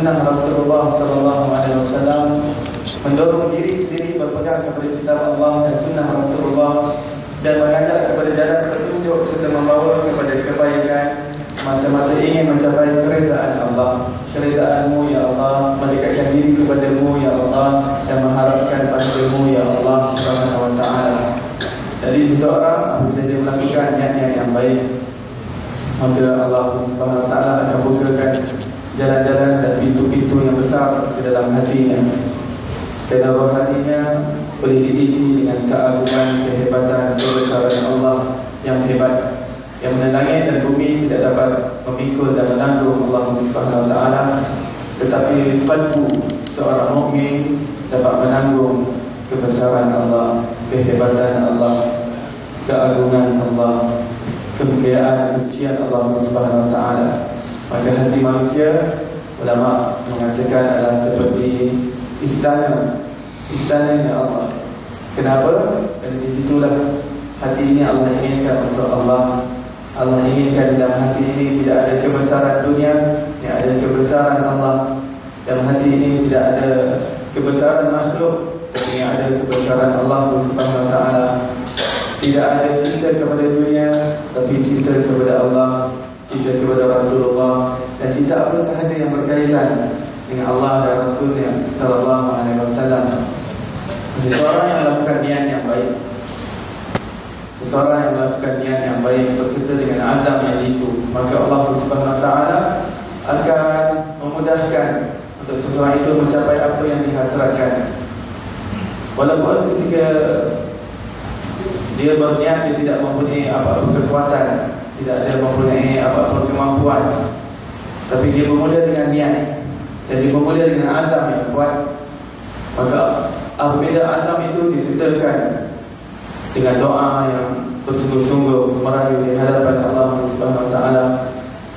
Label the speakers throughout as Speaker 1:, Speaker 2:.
Speaker 1: sunnah Rasulullah SAW, mendorong diri sendiri berpegang kepada kitab Allah dan sunnah Rasulullah, dan mengajak kepada jalan petunjuk serta membawa kepada kebaikan, semata-mata ingin mencapai keredaan Allah. Keredaanmu ya Allah, mendekatkan diri kepadamu ya Allah, dan mengharapkan padamu ya Allah Subhanahu wa ta'ala. Jadi seseorang apabila dia melakukan niat-niat yang baik, maka Allah Subhanahu wa ta'ala akan bukakan jalan-jalan dan pintu-pintu yang besar ke dalam hatinya. Kerana rohaninya boleh diisi dengan keagungan, kehebatan, kebesaran Allah yang hebat, yang mana langit dan bumi tidak dapat memikul dan menanggung Allah Subhanahu wa ta'ala, tetapi kalbu seorang mukmin dapat menanggung kebesaran Allah, kehebatan Allah, keagungan Allah, kemuliaan, kesucian Allah Subhanahu wa ta'ala. Maka hati manusia, ulama mengatakan, adalah seperti istananya Allah. Kenapa? Kerana di situlah hati ini Allah inginkan untuk Allah. Allah inginkan dalam hati ini tidak ada kebesaran dunia, tidak ada kebesaran Allah. Dalam hati ini tidak ada kebesaran makhluk, tapi ada kebesaran Allah Subhanahu wa ta'ala. Tidak ada cinta kepada dunia, tapi cinta kepada Allah, cinta kepada Rasulullah, dan cinta apa sahaja yang berkaitan dengan Allah dan Rasulnya sallallahu alaihi wasallam. Seseorang yang melakukan niat yang baik, seseorang yang melakukan niat yang baik berserta dengan azam yang jitu, maka Allah Subhanahu wa ta'ala akan memudahkan untuk seseorang itu mencapai apa yang dihasratkan. Walaupun ketika dia berniat, dia tidak mempunyai apa-apa kekuatan, tidak ada mempunyai apa-apa kemampuan, tapi dia bermula dengan niat dan dia bermula dengan azam yang kuat, maka apabila azam itu disertakan dengan doa yang bersungguh-sungguh merayu di hadapan Allah Subhanahu wa ta'ala,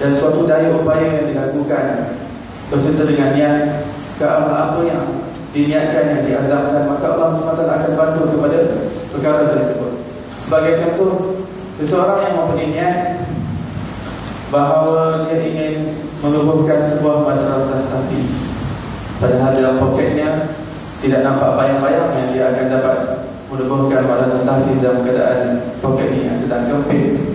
Speaker 1: dan suatu daya upaya yang dilakukan berserta dengan niat ke apa yang diniatkan, yang diazamkan, maka Allah Subhanahu wa ta'ala akan bantu kepada perkara tersebut. Sebagai contoh, seseorang yang mempunyai niat bahawa dia ingin menubuhkan sebuah madrasah tahfiz, padahal dalam poketnya tidak nampak bayang-bayang yang dia akan dapat menubuhkan madrasah tahfiz dalam keadaan poketnya yang sedang kempis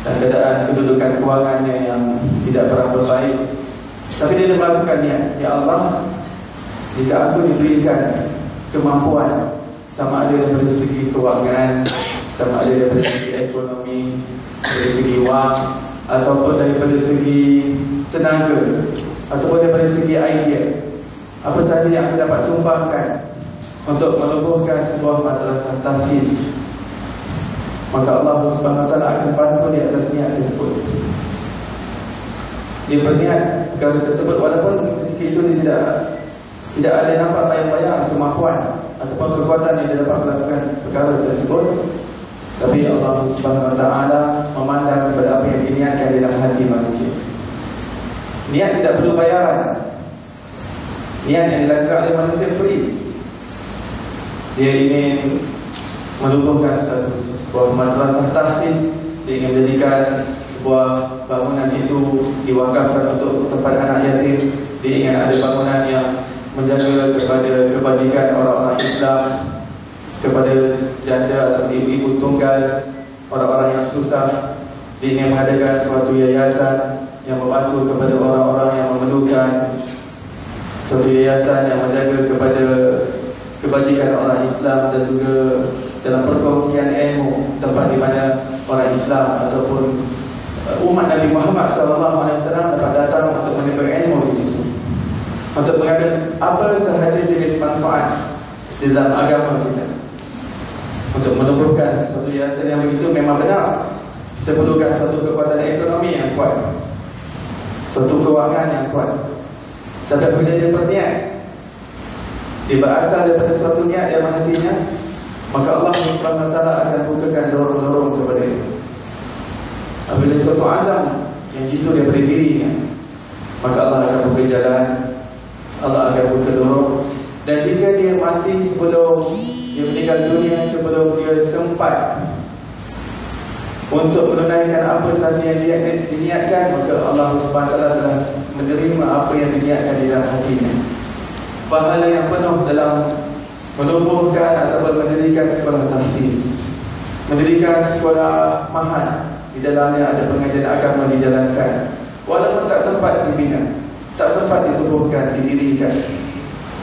Speaker 1: dan keadaan kedudukan kewangannya yang tidak berapa baik. Tapi dia melakukan niat, ya Allah, jika aku diberikan kemampuan, sama ada dari segi kewangan, sama ada daripada segi ekonomi, dari segi wang, ataupun daripada segi tenaga, ataupun daripada segi idea, apa sahaja yang aku dapat sumbangkan untuk menubuhkan sebuah madrasah tahfiz, maka Allah Subhanahu wa ta'ala akan bantu di atas niat tersebut. Dia berniat perkara tersebut walaupun ketika itu dia tidak ada nampak bayang-bayang kemampuan ataupun kekuatan yang dia dapat melakukan perkara tersebut, tapi Allah Subhanahu wa ta'ala memandang kepada apa yang diniatkan di dalam hati manusia. Niat tidak perlu bayaran. Niat yang dilakukan oleh manusia free. Dia ingin menubuhkan sebuah madrasah tahfiz, dia ingin menjadikan sebuah bangunan itu diwakafkan untuk tempat anak yatim, dia ingin ada bangunan yang menjaga kepada kebajikan orang-orang Islam, kepada janda atau ibu tunggal, orang-orang yang susah. Dia ingin mengadakan suatu yayasan yang membantu kepada orang-orang yang memerlukan, suatu yayasan yang menjaga kepada kebajikan orang Islam, dan juga dalam perkongsian ilmu, tempat di mana orang Islam ataupun umat Nabi Muhammad SAW dapat datang untuk menimba ilmu di situ, untuk mengambil apa sahaja jenis manfaat di dalam agama kita. Untuk menubuhkan suatu yayasan yang begitu memang benar kita perlukan suatu kekuatan ekonomi yang kuat, suatu kewangan yang kuat. Tapi bila dia berniat, dia berasal daripada suatu niat dalam hatinya, maka Allah Subhanahu wa ta'ala akan bukakan lorong-lorong kepada dia. Apabila suatu azam yang jitu daripada dirinya, maka Allah akan buka jalan, Allah akan buka lorong. Dan jika dia mati sebelum dia meninggal dunia, sebelum dia sempat untuk menunaikan apa sahaja yang diniatkan, maka Allah SWT telah menerima apa yang diniatkan di dalam hatinya. Pahala yang penuh dalam menubuhkan ataupun mendirikan sekolah tahfiz, mendirikan sekolah mahad, di dalamnya ada pengajian agama dijalankan, walaupun tak sempat dibina, tak sempat ditubuhkan, didirikan.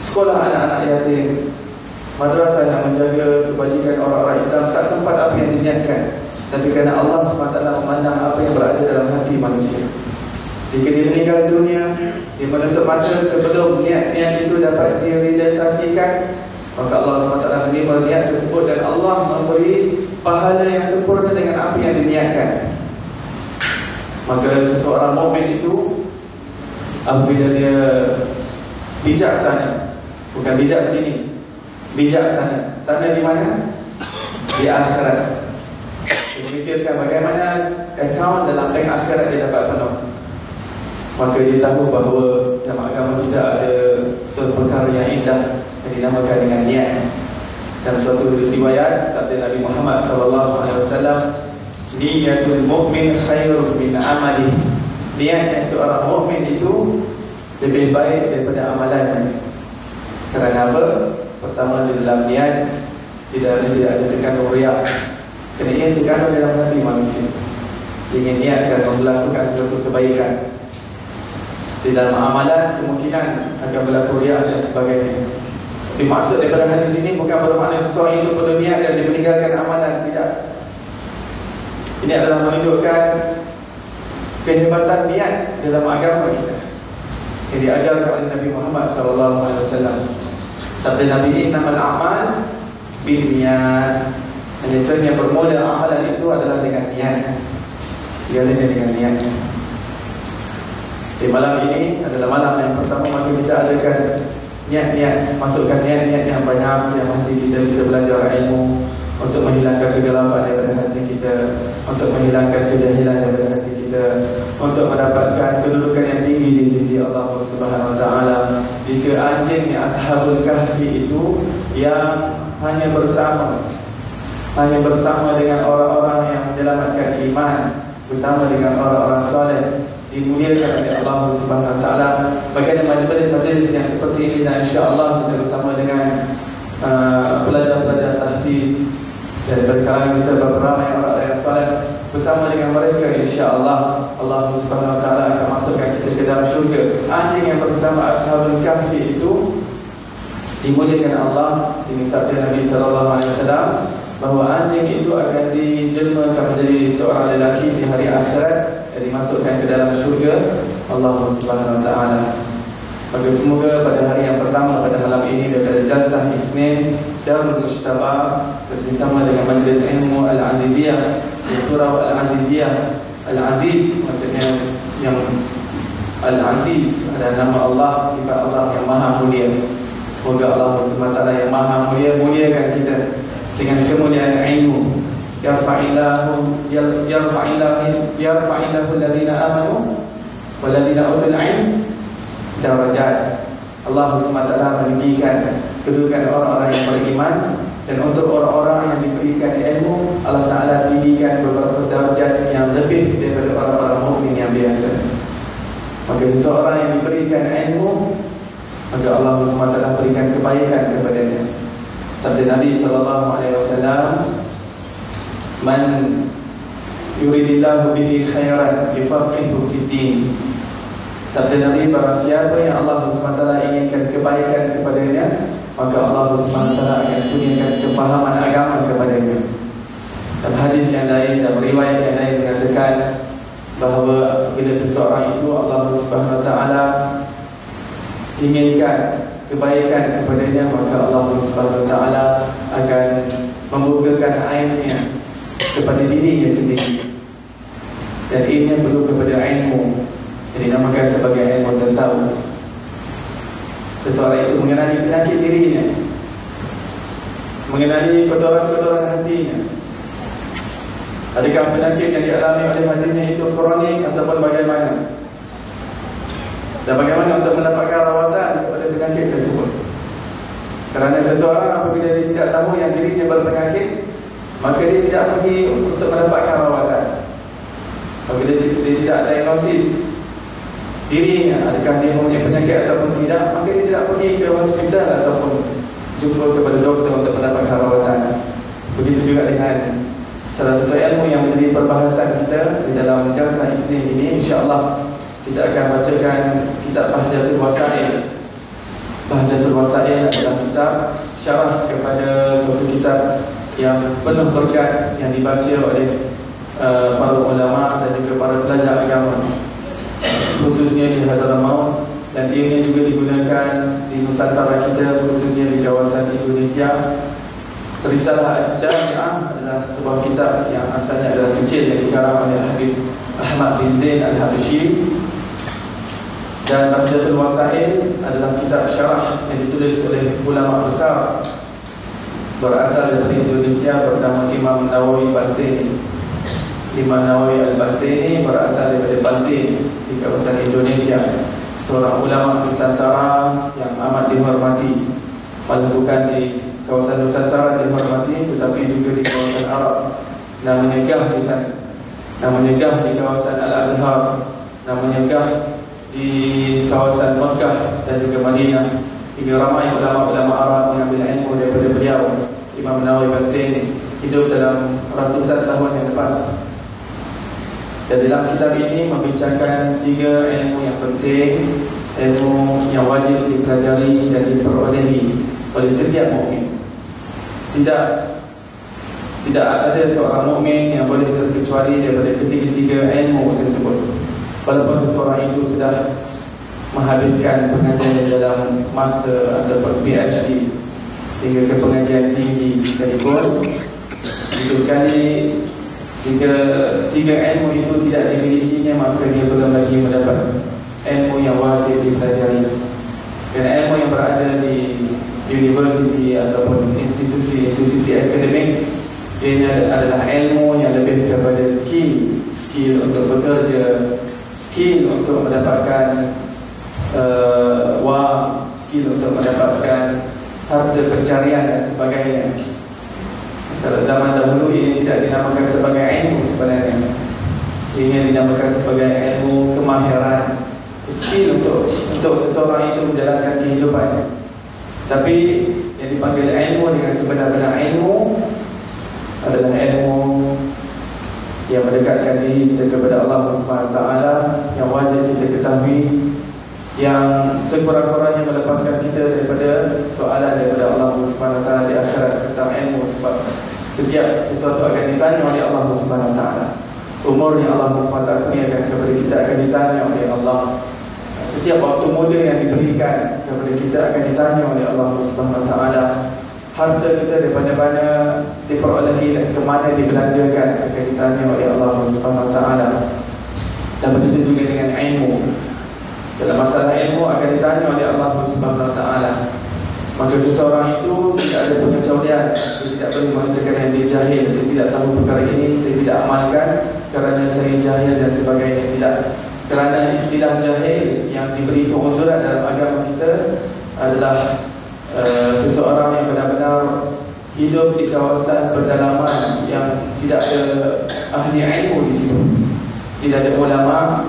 Speaker 1: Sekolah anak-anak yatim, madrasah yang menjaga kebajikan orang-orang Islam, tak sempat apa yang diniatkan, tapi kerana Allah SWT memandang apa yang berada dalam hati manusia. Jika dia meninggal dunia, dia menutup mata sebelum niat-niat itu dapat direalisasikan, maka Allah SWT menerima niat tersebut dan Allah memberi pahala yang sempurna dengan apa yang diniatkan. Maka seseorang mukmin itu apabila dia bijaksana, bukan bijak sini, bijaksana, sana di mana? Di akhirat. Memikirkan bagaimana akaun dalam bank akhirat dia dapat penuh. Maka dia tahu bahawa dalam agama kita ada suatu perkara yang indah yang dinamakan dengan niat. Dan suatu riwayat sabda Nabi Muhammad SAW, niyatul mu'min khairun min amali. Niat seorang mukmin itu lebih baik daripada amalannya. Kerana apa? Pertama, di dalam niat tidak ada tekanan riak. Kerana ia tekanan dalam hati manusia, ingin niatkan melakukan sesuatu kebaikan. Di dalam amalan kemungkinan akan berlaku riak dan sebagainya. Tapi maksud daripada hadis ini bukan bermakna seseorang itu perlu niat dan dia meninggalkan amalan. Tidak. Ini adalah menunjukkan kehebatan niat dalam agama kita yang diajarkan oleh Nabi Muhammad SAW. Sabda Nabi, innamal a'mal binniyat. Biasanya bermula amalan itu adalah dengan niat. Segalanya dengan niat. Di malam ini adalah malam yang pertama, maka kita adakan niat-niat, masukkan niat-niat yang banyak yang hati kita belajar ilmu, untuk menghilangkan kegelapan daripada hati kita, untuk menghilangkan kejahilan daripada hati kita, untuk mendapatkan kedudukan yang tinggi di sisi Allah Subhanahu Wa Taala. Jika anjing Ashabul Kahfi itu yang hanya bersama dengan orang-orang yang menyelamatkan iman, bersama dengan orang-orang soleh, dimuliakan oleh Allah Subhanahu Wa Taala. Bagaimana majlis-majlis yang seperti ini, dan insya-Allah kita bersama dengan pelajar-pelajar tahfiz dan berkalangan kita beramai orang yang soleh, bersama dengan mereka insya-Allah Allah Subhanahu Wa Taala akan masukkan kita ke dalam syurga. Anjing yang bersama Ashabul Kahfi itu dimuliakan Allah. Ini sabda Nabi sallallahu alaihi wasallam bahawa anjing itu akan dijelmakan menjadi seorang lelaki di hari akhirat dan dimasukkan ke dalam syurga Allah Subhanahu Wa Taala. Maka semoga pada hari yang pertama pada malam ini daripada Jalsah Isnin Darul Mujtaba bersama dengan Majlis Ilmu Al-Aziziyah di Surau Al-Aziziyah. Al-Aziz maksudnya yang Al-Aziz adalah nama Allah, sifat Allah yang maha mulia. Semoga Allah SWT yang maha mulia muliakan kita dengan kemuliaan ilmu. Yarfa'illahu alladhina amanu walladhina utul ilm darajat. Allah SWT meninggikan kedudukan orang-orang yang beriman, dan untuk orang-orang yang diberikan ilmu Allah Ta'ala tinggikan beberapa darjat yang lebih daripada orang-orang mukmin yang biasa. Maka seseorang yang diberikan ilmu, maka Allah SWT berikan kebaikan kepadanya. Sabda Nabi SAW, man yuridillahu bihi khairan yufaqihu fid din. Sabda Nabi, barang siapa yang Allah SWT inginkan kebaikan kepadanya, maka Allah SWT akan kurniakan kefahaman agama kepadanya. Dalam hadis yang lain, dalam riwayat yang lain mengatakan bahawa bila seseorang itu Allah SWT inginkan kebaikan kepadanya, maka Allah SWT akan membukakan aibnya kepada dirinya sendiri. Dan ini perlu kepada ilmu yang dinamakan sebagai ilmu tasawuf. Seseorang itu mengenali penyakit dirinya, mengenali kotoran-kotoran hatinya. Adakah penyakit yang dialami oleh hatinya itu kronik ataupun bagaimana? Dan bagaimana untuk mendapatkan rawatan kepada penyakit tersebut? Kerana seseorang apabila dia tidak tahu yang dirinya berpenyakit, maka dia tidak pergi untuk mendapatkan rawatan. Apabila dia tidak diagnosis dirinya, adakah dia mempunyai penyakit ataupun tidak, maka dia tidak pergi ke hospital ataupun jumpa kepada doktor untuk mendapatkan rawatan. Begitu juga dengan salah satu ilmu yang menjadi perbahasan kita di dalam Jalsah Isnin ini. InsyaAllah kita akan bacakan kitab Bahjatul Wasail. Bahjatul Wasail adalah kitab syarah kepada suatu kitab yang penuh berkat yang dibaca oleh para ulama dan juga para pelajar agama, khususnya di Hadramaut, dan ia juga digunakan di Nusantara kita, khususnya di kawasan Indonesia. Risalah Jami'ah adalah sebuah kitab yang asalnya adalah kecil yang dikarang oleh Habib Ahmad bin Zain Al-Habsyi, dan Bahjatul Wasail adalah kitab syarah yang ditulis oleh ulama besar berasal dari Indonesia bernama Imam Nawawi Baltini. Imam Nawawi Al-Baltini berasal dari Baltin di kawasan Indonesia, seorang ulama Nusantara yang amat dihormati, walau bukan di kawasan Nusantara dihormati, tetapi juga di kawasan Arab. Namanya gah di sana, namanya gah di kawasan Al-Azhar, namanya gah di kawasan Mekah dan juga Madinah. Sehingga ramai ulama-ulama Arab mengambil ilmu daripada beliau. Imam Nawawi Baltini hidup dalam ratusan tahun yang lepas. Dan dalam kitab ini membincangkan 3 ilmu yang penting, ilmu yang wajib dipelajari dan diperolehi oleh setiap mukmin. Tidak ada seorang mukmin yang boleh terkecuali daripada ketiga-tiga ilmu tersebut. Walaupun seseorang itu sudah menghabiskan pengajian dalam master atau PhD sehingga ke pengajian tinggi sekalipun, jika sekali jika 3 ilmu itu tidak dimilikinya, maka dia belum lagi mendapat ilmu yang wajib dipelajari. Kerana ilmu yang berada di universiti ataupun institusi akademik, ia adalah ilmu yang lebih kepada skill untuk bekerja, skill untuk mendapatkan wang, skill untuk mendapatkan harta pencarian dan sebagainya. Kalau zaman dahulu ini tidak dinamakan sebagai ilmu sebenarnya. Ini dinamakan sebagai ilmu kemahiran, skill untuk seseorang itu menjalankan kehidupannya. Tapi yang dipanggil ilmu dengan sebenar-benar ilmu adalah ilmu yang mendekatkan diri kita kepada Allah SWT, yang wajib kita ketahui, yang sekurang-kurangnya melepaskan kita daripada soalan daripada Allah SWT di akhirat tentang ilmu. Sebab setiap sesuatu akan ditanya oleh Allah SWT. Umur yang Allah SWT kurniakan kepada kita akan ditanya oleh Allah. Setiap waktu muda yang diberikan kepada kita akan ditanya oleh Allah SWT. Harta kita daripada mana diperolehi dan ke mana dibelanjakan akan ditanya oleh Allah SWT. Dan begitu juga dengan ilmu. Dalam masalah ilmu akan ditanya oleh Allah SWT. Maka seseorang itu tidak ada pengecualian. Dia tidak boleh mengatakan yang dia jahil, saya tidak tahu perkara ini, saya tidak amalkan kerana saya jahil dan sebagainya. Tidak. Kerana istilah jahil yang diberi penguzuran dalam agama kita adalah seseorang yang benar-benar hidup di kawasan pedalaman yang tidak ada ahli ilmu di situ. Tidak ada ulama,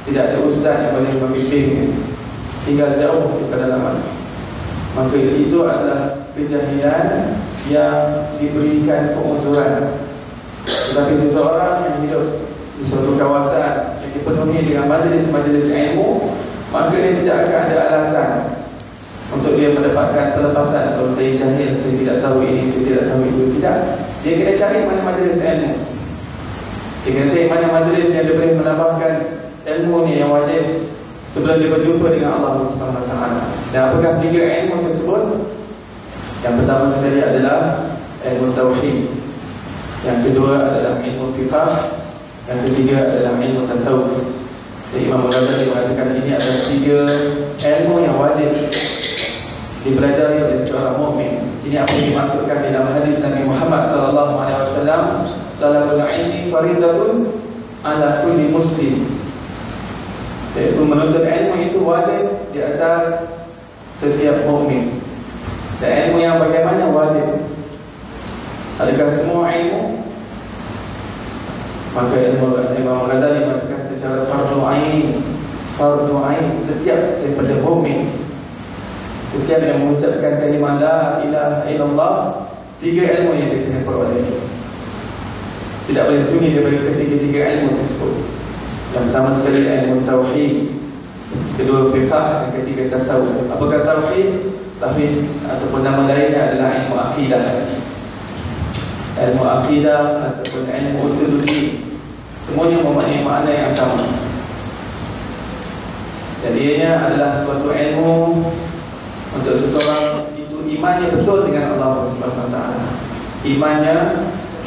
Speaker 1: tidak ada ustaz yang boleh membimbing, tinggal jauh di pedalaman. Maka itu adalah kejahilan yang diberikan penguzuran. Tetapi seseorang yang hidup di suatu kawasan yang dipenuhi dengan majlis-majlis ilmu, maka dia tidak akan ada alasan untuk dia mendapatkan pelepasan. Kalau saya jahil, saya tidak tahu ini, saya tidak tahu itu. Tidak. Dia kena cari mana majlis ilmu. Dia kena cari mana majlis yang dia boleh menambahkan ilmu ni yang wajib sebelum dia berjumpa dengan Allah SWT. Dan apakah 3 ilmu tersebut? Yang pertama sekali adalah ilmu tauhid, yang kedua adalah ilmu fiqh, yang ketiga adalah ilmu tasawuf. Jadi Imam Ghazali mengatakan ini adalah 3 ilmu yang wajib dipelajari oleh seorang mukmin. Ini apa yang dimaksudkan dalam hadis Nabi Muhammad SAW, talabul ilmi faridatun ala kulli muslim. Iaitu menuntut ilmu itu wajib di atas setiap mukmin. Dan ilmu yang bagaimana wajib? Adakah semua ilmu? Maka Imam Ghazali mengatakan secara fardu ain, setiap daripada mukmin, setiap yang mengucapkan kalimah la ilaha illallah, 3 ilmu yang dia kena peroleh. Tidak boleh sunyi daripada ketiga-tiga ilmu tersebut. Yang pertama sekali ilmu tauhid, kedua fiqh, dan ketiga tasawuf. Apakah tauhid? Tauhid ataupun nama lainnya adalah ilmu akidah. Ilmu akidah ataupun ilmu usuluddin, semuanya mempunyai makna yang sama. Dan ianya adalah suatu ilmu untuk seseorang itu imannya betul dengan Allah Subhanahu Wa Taala.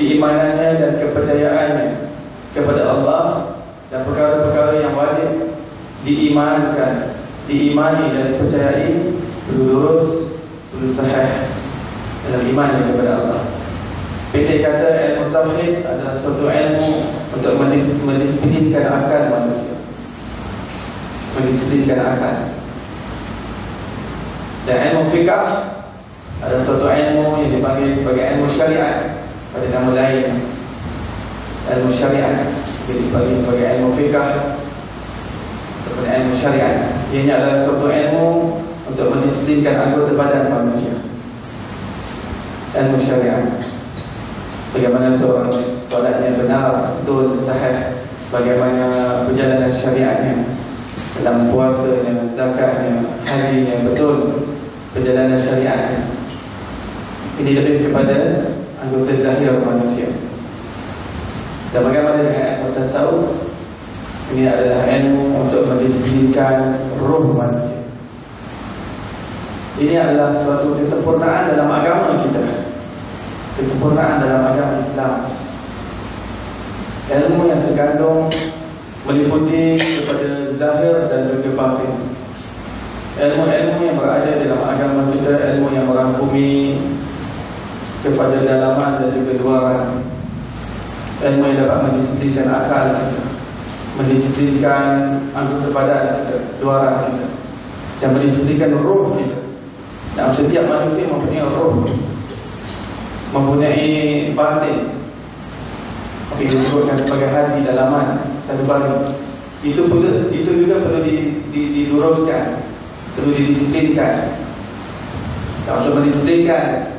Speaker 1: Keimanannya dan kepercayaannya kepada Allah dan perkara-perkara yang wajib diimani dan dipercayai perlu lurus, perlu sahih dalam imannya kepada Allah. Pendek kata, ilmu tauhid adalah suatu ilmu untuk mendisiplinkan akal manusia, mendisiplinkan akal. Dan ilmu fiqh adalah suatu ilmu yang dipanggil sebagai ilmu syariat pada nama lain. Ilmu syariat dipanggil sebagai ilmu fiqh ataupun ilmu syariat. Ianya adalah suatu ilmu untuk mendisiplinkan anggota badan manusia. Ilmu syariat, bagaimana seorang solatnya benar, betul, sahih, bagaimana perjalanan syariatnya dalam puasanya, zakatnya, hajinya, betul perjalanan syariatnya. Ini lebih kepada anggota zahir manusia. Dan bagaimana dengan ilmu tasawuf? Ini adalah ilmu untuk mendisiplinkan roh manusia. Ini adalah suatu kesempurnaan dalam agama kita, kesempurnaan dalam agama Islam. Ilmu yang terkandung meliputi kepada zahir dan juga batin. Ilmu-ilmu yang berada dalam agama kita, ilmu yang merangkumi kepada dalaman dan juga luaran. Ilmu yang dapat mendisiplinkan akal kita, mendisiplinkan anggota badan kita, luaran kita, dan mendisiplinkan roh kita. Dan setiap manusia mempunyai roh, mempunyai batin, apa yang disebutkan sebagai hati dalaman, sanubari. Itu juga perlu diluruskan, perlu didisiplinkan. Dan untuk mendisiplinkan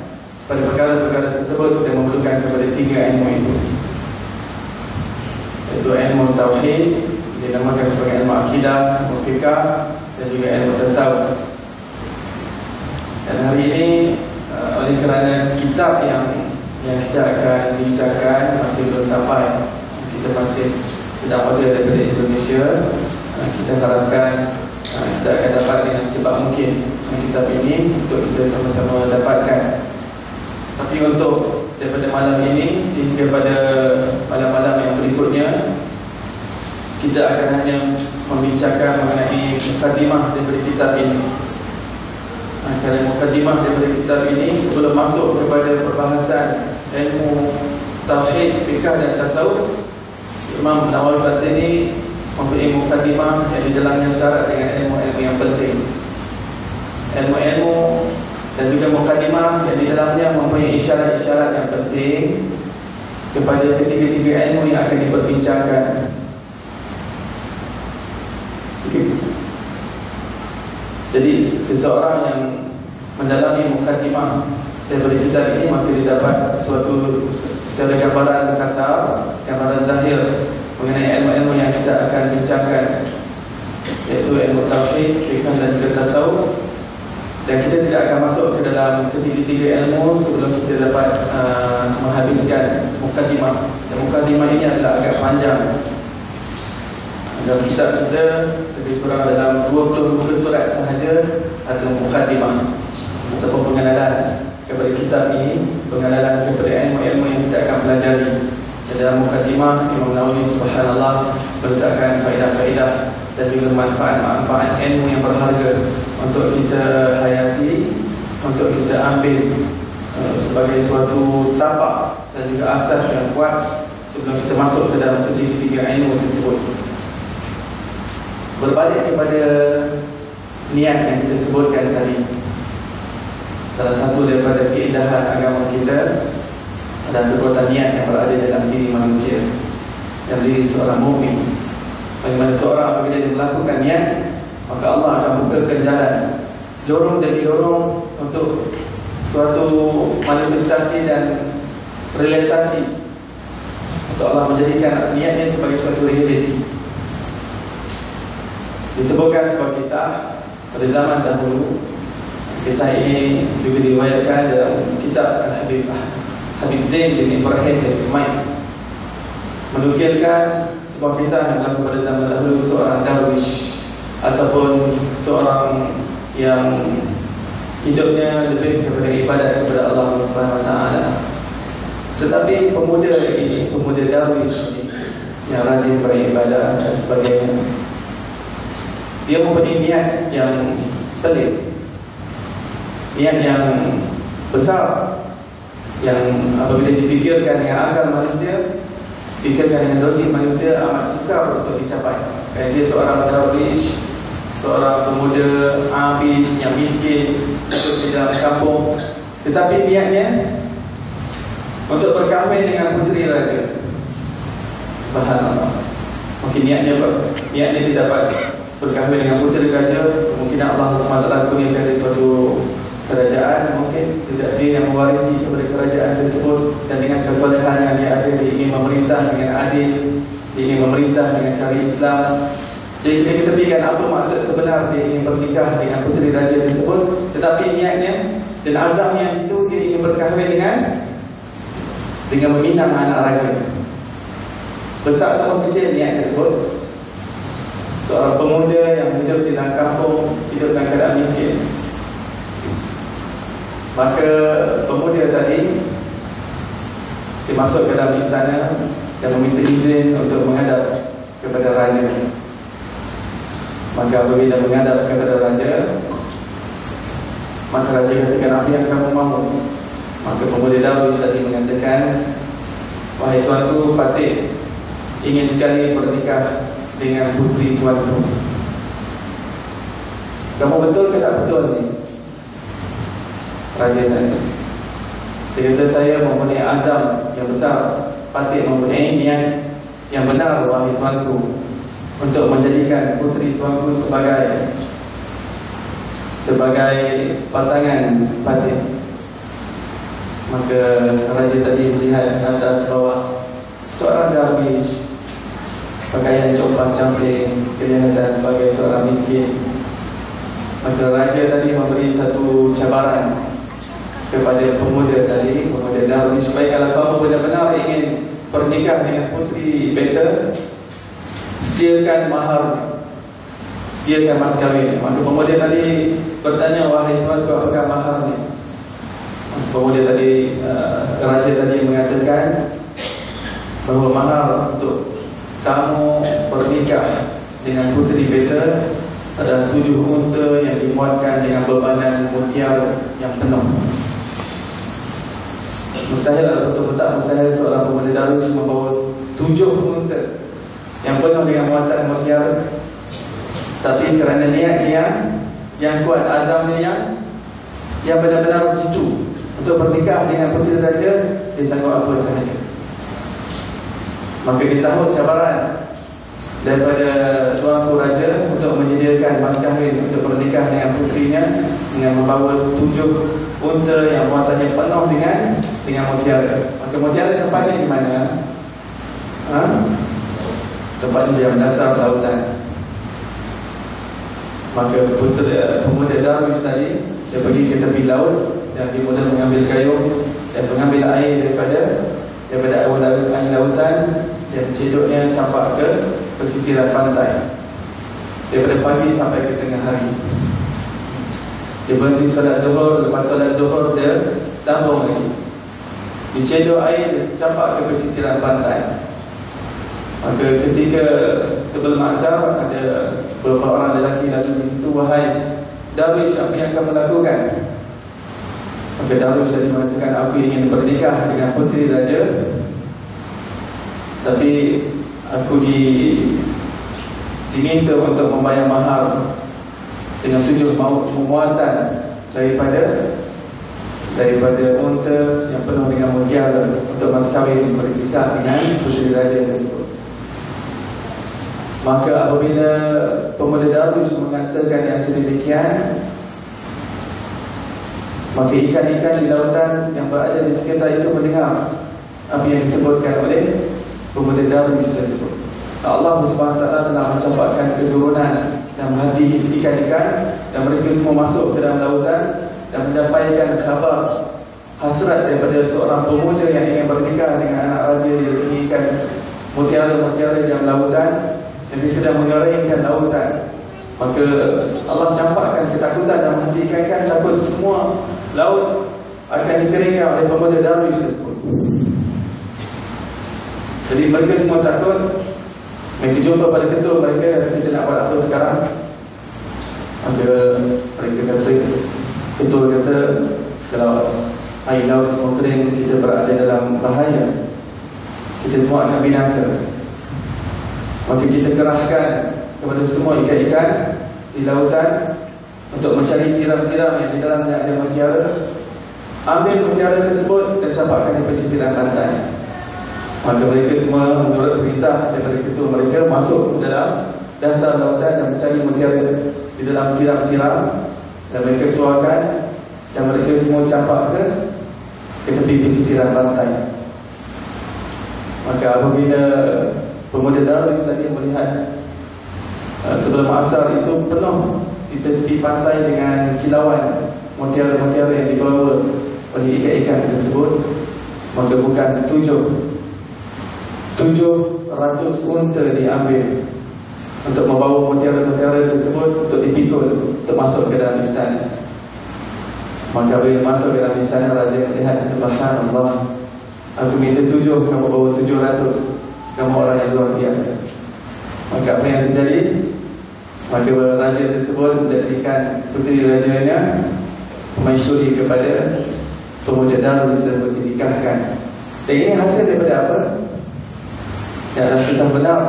Speaker 1: pada perkara-perkara tersebut, kita memerlukan kepada 3 ilmu itu, iaitu ilmu tauhid, dinamakan sebagai ilmu akidah, ilmu fiqh, dan juga ilmu tasawuf. Dan hari ini oleh kerana kitab yang kita akan bincangkan masih belum sampai, kita masih sedang order daripada Indonesia, kita harapkan kita akan dapat dengan secepat mungkin kitab ini untuk kita sama-sama dapatkan. Tapi untuk daripada malam ini sehingga pada malam-malam yang berikutnya, kita akan hanya membincangkan mengenai mukadimah daripada kitab ini. Kerana mukadimah daripada kitab ini, sebelum masuk kepada perbahasan ilmu tauhid, fiqh dan tasawuf, Imam Nawawi Batini mempunyai mukadimah yang di dalamnya syarat dengan ilmu-ilmu yang penting. Ilmu-ilmu dan juga mukadimah yang di dalamnya mempunyai isyarat-isyarat yang penting kepada ketiga-tiga ilmu yang akan diperbincangkan. Jadi seseorang yang mendalami mukadimah daripada kitab ini, maka dia dapat suatu secara gambaran kasar, gambaran zahir mengenai ilmu-ilmu yang kita akan bincangkan, iaitu ilmu tauhid, fiqh dan juga tasawuf. Dan kita tidak akan masuk ke dalam ketiga-tiga ilmu sebelum kita dapat menghabiskan mukadimah. Dan mukadimah ini adalah agak panjang. Dalam kitab kita lebih kurang dalam 20 muka surat sahaja adalah mukadimah ataupun pengenalan kepada kitab ini, pengenalan kepada ilmu-ilmu yang kita akan pelajari. Dan dalam mukadimah, Imam Nawawi subhanallah meletakkan faedah-faedah dan juga manfaat-manfaat ilmu yang berharga untuk kita hayati, untuk kita ambil sebagai suatu tapak dan juga asas yang kuat sebelum kita masuk ke dalam ketiga-tiga ilmu tersebut. Berbalik kepada niat yang kita sebutkan tadi, salah satu daripada keindahan agama kita adalah kekuatan niat yang berada dalam diri manusia. dan diri seorang mukmin. Bagaimana seorang apabila dia melakukan niat, maka Allah akan bukakan jalan, dorong dan didorong untuk suatu manifestasi dan realisasi, untuk Allah menjadikan niatnya sebagai suatu realiti. Disebutkan sebuah kisah pada zaman dahulu. Kisah ini juga diriwayatkan dalam kitab Habib Zain bin Ibrahim al-Ismail, menukilkan sebuah kisah yang berlaku pada zaman dahulu seorang darwish ataupun seorang yang hidupnya lebih kepada ibadat kepada Allah Subhanahu Wa Taala. Tetapi pemuda ini, pemuda darwish ini, yang rajin beribadah dan sebagainya, dia mempunyai niat yang pelik, niat yang besar, yang apabila difikirkan dengan akal manusia, fikirkan dengan logik manusia, amat sukar untuk dicapai. Kerana dia seorang darwish, seorang pemuda abid yang miskin, hidup di dalam kampung, tetapi niatnya untuk berkahwin dengan puteri raja. Subhanallah. Mungkin niatnya dia dapat berkahwin dengan puteri raja. Kemungkinan Allah SWT kurniakan dia suatu kerajaan, mungkin tidak dia yang mewarisi kepada kerajaan tersebut, dan dengan kesolehan yang dia ada, dia ingin memerintah dengan adil, dia ingin memerintah dengan cara Islam. Jadi kita tepikan apa maksud sebenar dia ingin bernikah dengan puteri raja tersebut, tetapi niatnya dan azamnya itu dia ingin berkahwin dengan meminang anak raja. Besar atau kecil niat tersebut. Seorang pemuda yang hidup di dalam kampung, hidup dalam keadaan miskin. Maka pemuda tadi dia masuk ke dalam istana dan meminta izin untuk menghadap kepada raja. Maka apabila menghadap kepada raja, maka raja katakan, apa yang kamu mahu? Maka pemuda darwish tadi mengatakan, wahai tuanku, Patih ingin sekali bernikah dengan puteri tuanku. Kamu betul ke tak betul ni? Raja tadi, dia kata, saya mempunyai azam yang besar, Patih mempunyai niat yang benar, wahai tuanku, untuk menjadikan puteri tuanku sebagai pasangan Patih. Maka raja tadi melihat atas bawah seorang darwish, pakaian compang-camping, kelihatan sebagai seorang miskin. Maka raja tadi memberi satu cabaran kepada pemuda tadi, pemuda darwish, baik kalau kamu benar-benar ingin bernikah dengan puteri beta, sediakan mahar, sediakan mas kahwin. Maka pemuda tadi bertanya, wahai tuanku, apakah mahar ni? Pemuda tadi, raja tadi mengatakan bahawa mahar untuk kamu bernikah dengan puteri beta adalah 7 unta yang dimuatkan dengan bebanan mutiara yang penuh. Mustahil atau betul-betul mustahil seorang pemuda darwish membawa 7 unta yang penuh dengan muatan mutiara. Tapi kerana niat yang kuat, azamnya yang benar-benar jitu untuk bernikah dengan puteri raja, dia sanggup apa sahaja. Maka disahut cabaran daripada tuanku raja untuk menyediakan mas kahwin untuk bernikah dengan puterinya dengan membawa 7 unta yang muatannya penuh dengan mutiara. Maka mutiara tempatnya di mana? Tempatnya di dasar lautan. Maka pemuda darwish tadi, dia pergi ke tepi laut dan dia mula mengambil gayung dan mengambil air daripada air lautan dan cedoknya campak ke pesisiran pantai daripada pagi sampai ke tengah hari. Dia berhenti solat zuhur, lepas solat zuhur dia sambung lagi, dicedok air campak ke pesisiran pantai. Maka ketika sebelum asar, ada beberapa orang lelaki lalu di situ, wahai darwish, apa yang kamu lakukan? Maka darwish tadi mengatakan, aku ingin bernikah dengan puteri raja, tapi aku diminta untuk membayar mahar dengan 7 muatan daripada unta yang penuh dengan mutiara untuk mas kahwin bernikah dengan puteri raja tersebut. Maka apabila pemuda Darwish mengatakan yang sedemikian, maka ikan-ikan di lautan yang berada di sekitar itu mendengar apa yang disebutkan oleh pemuda Darwish tersebut. Allah SWT telah mencampakkan keturunan dalam hati ikan-ikan, dan mereka semua masuk ke dalam lautan dan menyampaikan khabar hasrat daripada seorang pemuda yang ingin bernikah dengan anak raja yang menginginkan mutiara-mutiara dalam lautan, dan dia sedang mengeraikan lautan. Maka Allah campakkan ketakutan dalam hati ikan-ikan, takut semua laut akan dikeringkan oleh pemuda Darwish tersebut. Jadi mereka semua takut. Mereka jumpa pada ketua mereka, kita nak buat apa sekarang? Maka mereka kata, ketua kata, kalau air laut semua kering, kita berada dalam bahaya, kita semua akan binasa. Maka kita kerahkan kepada semua ikan-ikan di lautan untuk mencari tiram-tiram yang di dalamnya ada mutiara. Ambil mutiara tersebut dan campakkan di pesisiran pantai. Maka mereka semua menurut perintah daripada ketua mereka masuk ke dalam dasar lautan dan mencari mutiara di dalam tiram-tiram, dan mereka keluarkan dan mereka semua campak ke tepi pesisiran pantai. Maka apabila pemuda Darwish tadi melihat sebelum asar itu penuh di tepi pantai dengan kilauan mutiara-mutiara yang dibawa oleh ikan-ikan tersebut, maka bukan 700 unta diambil untuk membawa mutiara-mutiara tersebut untuk dipikul untuk masuk ke dalam istana. Maka bila masuk ke dalam istana, raja melihat, subhanallah, aku minta 7, kamu bawa 700, kamu orang yang luar biasa. Maka apa yang terjadi? Maka raja tersebut menjadikan puteri rajanya memaisuri kepada pemuda Darwish tersebut, dinikahkan. Dan ini hasil daripada apa? Yang adalah kisah benar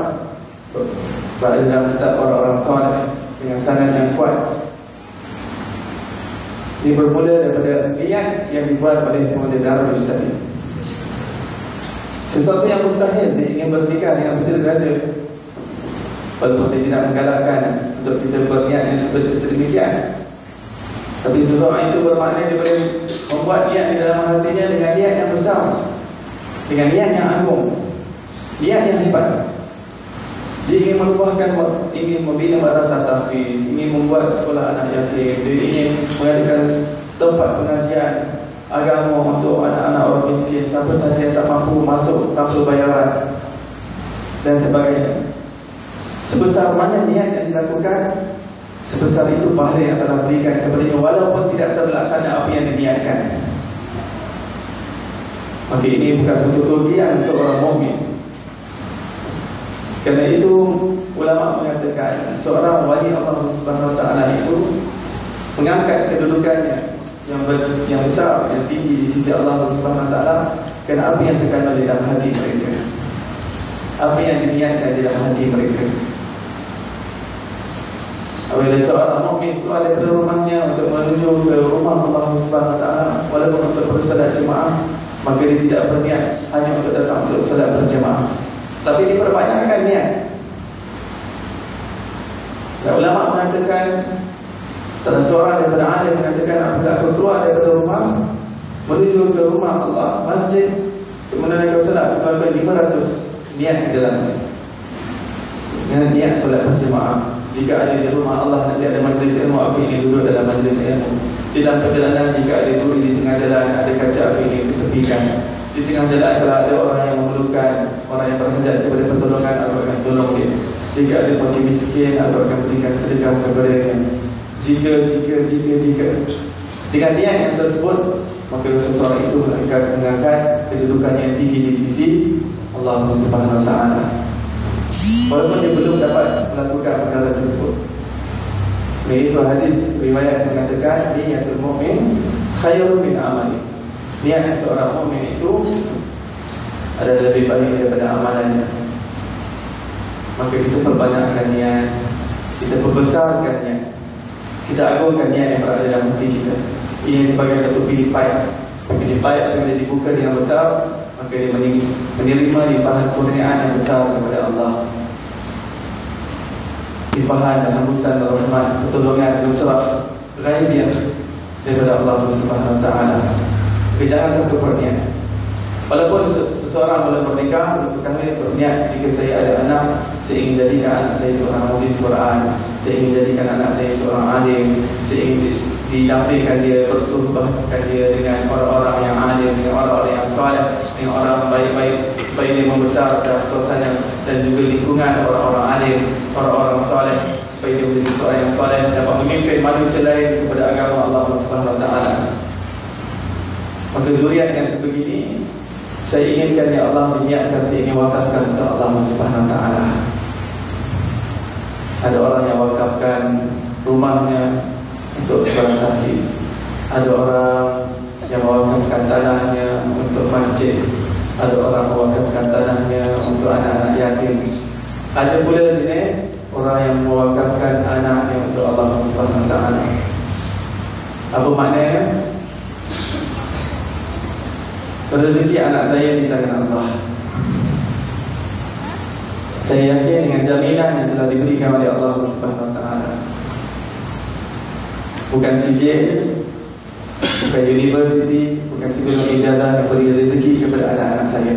Speaker 1: berada dalam kitab orang-orang saleh dengan sanad yang kuat. Ini bermula daripada niat yang dibuat oleh pemuda Darwish tadi. Sesuatu yang mustahil, dia ingin bernikah dengan puteri raja. Walaupun saya tidak menggalakkan untuk kita berniat yang sedemikian, tapi seseorang itu bermakna dia boleh membuat niat di dalam hatinya dengan niat yang besar, dengan niat yang agung, niat yang hebat. Dia ingin membuahkan, ingin membina madrasah tahfiz, ingin membuat sekolah anak yatim, dia ingin mengadakan tempat pengajian agama untuk anak-anak orang miskin, siapa sahaja yang tak mampu masuk tanpa bayaran dan sebagainya. Sebesar mana niat yang dilakukan, sebesar itu pahala yang telah berikan kepadanya, walaupun tidak terlaksana apa yang diniatkan. Maka ini bukan satu kerugian untuk orang mukmin. Kerana itu ulama mengatakan seorang wali Allah Subhanahu Wa Taala itu mengangkat kedudukannya yang besar, yang tinggi di sisi Allah Subhanahu Wa Taala, kerana apa yang terkandung di dalam hati mereka, apa yang diniatkan di dalam hati mereka. Apabila seorang mukmin keluar daripada rumahnya untuk menuju ke rumah Allah Subhanahu Wa Taala, walaupun untuk bersolat jemaah, maka dia tidak berniat hanya untuk datang untuk solat berjemaah, tapi diperbanyakkan niat. Dan ulama mengatakan, salah seorang daripada alim mengatakan, apabila aku keluar daripada rumah menuju ke rumah Allah, masjid, kemudian aku solat, keluarkan 500 niat di dalamnya, dengan niat solat berjemaah. Jika ada di rumah Allah, nanti ada majlis ilmu, aku ingin duduk dalam majlis ilmu. Di dalam perjalanan, jika ada duri di tengah jalan, ada kaca, aku ingin ditepikan. Di tengah jalan, kalau ada orang yang memerlukan, orang yang berhajat kepada pertolongan, aku akan tolong dia. Jika ada fakir miskin, aku akan berikan sedekah kepadanya. Jika dengan niat yang tersebut, maka seseorang itu akan mengangkat kedudukannya yang tinggi di sisi Allah Subhanahu Wa Taala, walaupun dia belum dapat melakukan perkara tersebut. Iaitu hadis riwayat mengatakan, niyatul mu'min khairun min amali. Niat seorang mukmin itu adalah lebih baik daripada amalannya. Maka kita perbanyakkan niat, kita perbesarkan niat, kita agungkan niat yang berada dalam hati kita. Ini sebagai satu bilik paip. Bilik paip apabila dibuka dengan besar, maka dia menerima limpahan kurniaan yang besar daripada Allah. limpahan dan hembusan rahmat, pertolongan, nusrah ghaibiyah daripada Allah Subhanahu wa taala. Jangan takut berniat. Walaupun seseorang belum bernikah, kami berniat, jika saya ada anak, saya ingin jadikan anak saya seorang hafiz Quran, saya ingin jadikan anak saya seorang alim, saya ingin didampingkan dia, bersuhbahkan dia dengan orang-orang yang alim, dengan orang-orang yang saleh, dengan orang baik-baik, supaya dia membesar dalam suasana dan juga lingkungan orang-orang alim, orang-orang saleh, supaya dia menjadi seorang yang saleh, dapat memimpin manusia lain kepada agama Allah Subhanahu wa taala. Maka zuriat yang sebegini saya inginkan, ya Allah, niatkan saya ingin wakafkan untuk Allah Subhanahu wa taala. Ada orang yang wakafkan rumahnya untuk sekolah tahfiz, ada orang yang mewakafkan tanahnya untuk masjid, ada orang mewakafkan tanahnya untuk anak-anak yatim, ada pula jenis orang yang mewakafkan anaknya untuk Allah Subhanahu wa taala. Apa maknanya? Rezeki anak saya di tangan Allah. Saya yakin dengan jaminan yang telah diberikan oleh Allah Subhanahu wa taala. Bukan sijil, bukan universiti, bukan sebelum ijazah yang beri rezeki kepada anak-anak saya.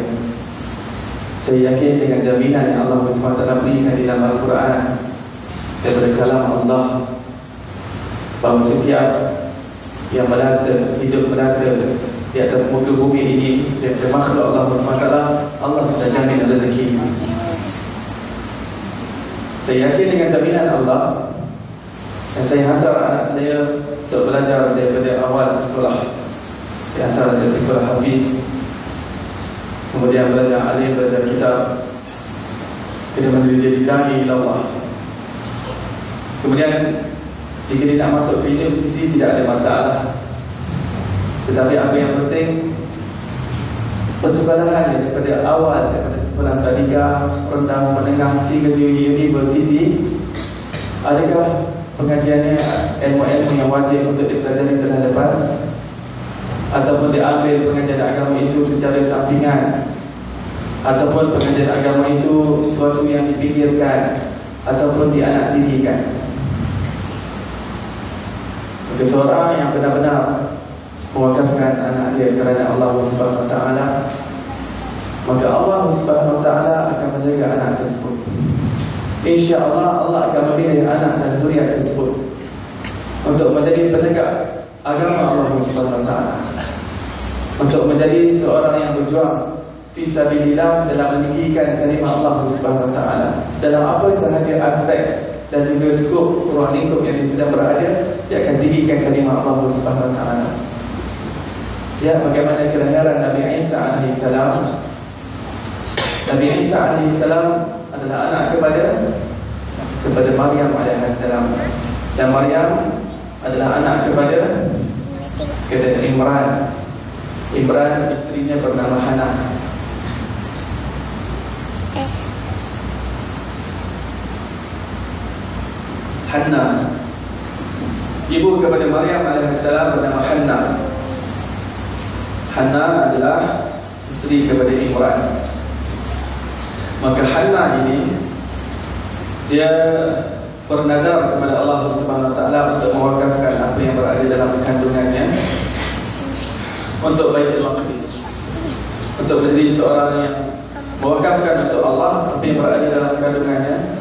Speaker 1: Saya yakin dengan jaminan yang Allah Subhanahu wa taala berikan di dalam Al-Quran daripada kalam Allah, bahawa setiap yang hidup berada di atas muka bumi ini, daripada makhluk Allah SWT, Allah sudah jamin rezeki. Saya yakin dengan jaminan Allah, dan saya hantar anak saya untuk belajar daripada awal sekolah. Saya hantar dari sekolah hafiz, kemudian belajar alim, belajar kitab, kemudian jadi da'i ila Allah. Kemudian jika dia nak masuk ke universiti, tidak ada masalah. Tetapi apa yang penting, persekolahan daripada awal, daripada sekolah tadika, rendah, menengah, sehingga universiti, adakah pengajiannya ilmu-ilmu yang wajib untuk dipelajari telah lepas, ataupun diambil pengajian agama itu secara sampingan, ataupun pengajian agama itu sesuatu yang dipikirkan ataupun dianaktirikan. Maka seorang yang benar-benar mewakafkan anak dia kerana Allah Subhanahu wa taala, maka Allah Subhanahu wa taala akan menjaga anak tersebut. Insya-Allah Allah akan memilih anak dan zuriat tersebut untuk menjadi penegak agama Allah Subhanahu wa taala, untuk menjadi seorang yang berjuang fi sabilillah dalam meninggikan kalimah Allah Subhanahu wa taala dalam apa sahaja aspek dan juga skop ruang lingkup yang dia sedang berada. Dia akan tinggikan kalimah Allah Subhanahu wa taala. Ya, bagaimana kelahiran Nabi Isa alaihissalam. Nabi Isa alaihissalam adalah anak kepada Maryam alaihissalam, dan Maryam adalah anak kepada Imran. Imran isterinya bernama Hannah. Hannah, ibu kepada Maryam alaihissalam bernama Hannah. Hannah adalah isteri kepada Imran. Maka Hannah ini dia bernazar kepada Allah Subhanahu wa taala untuk mewakafkan apa yang berada dalam kandungannya untuk Baitul Maqdis, untuk menjadi seorang yang mewakafkan untuk Allah apa yang berada dalam kandungannya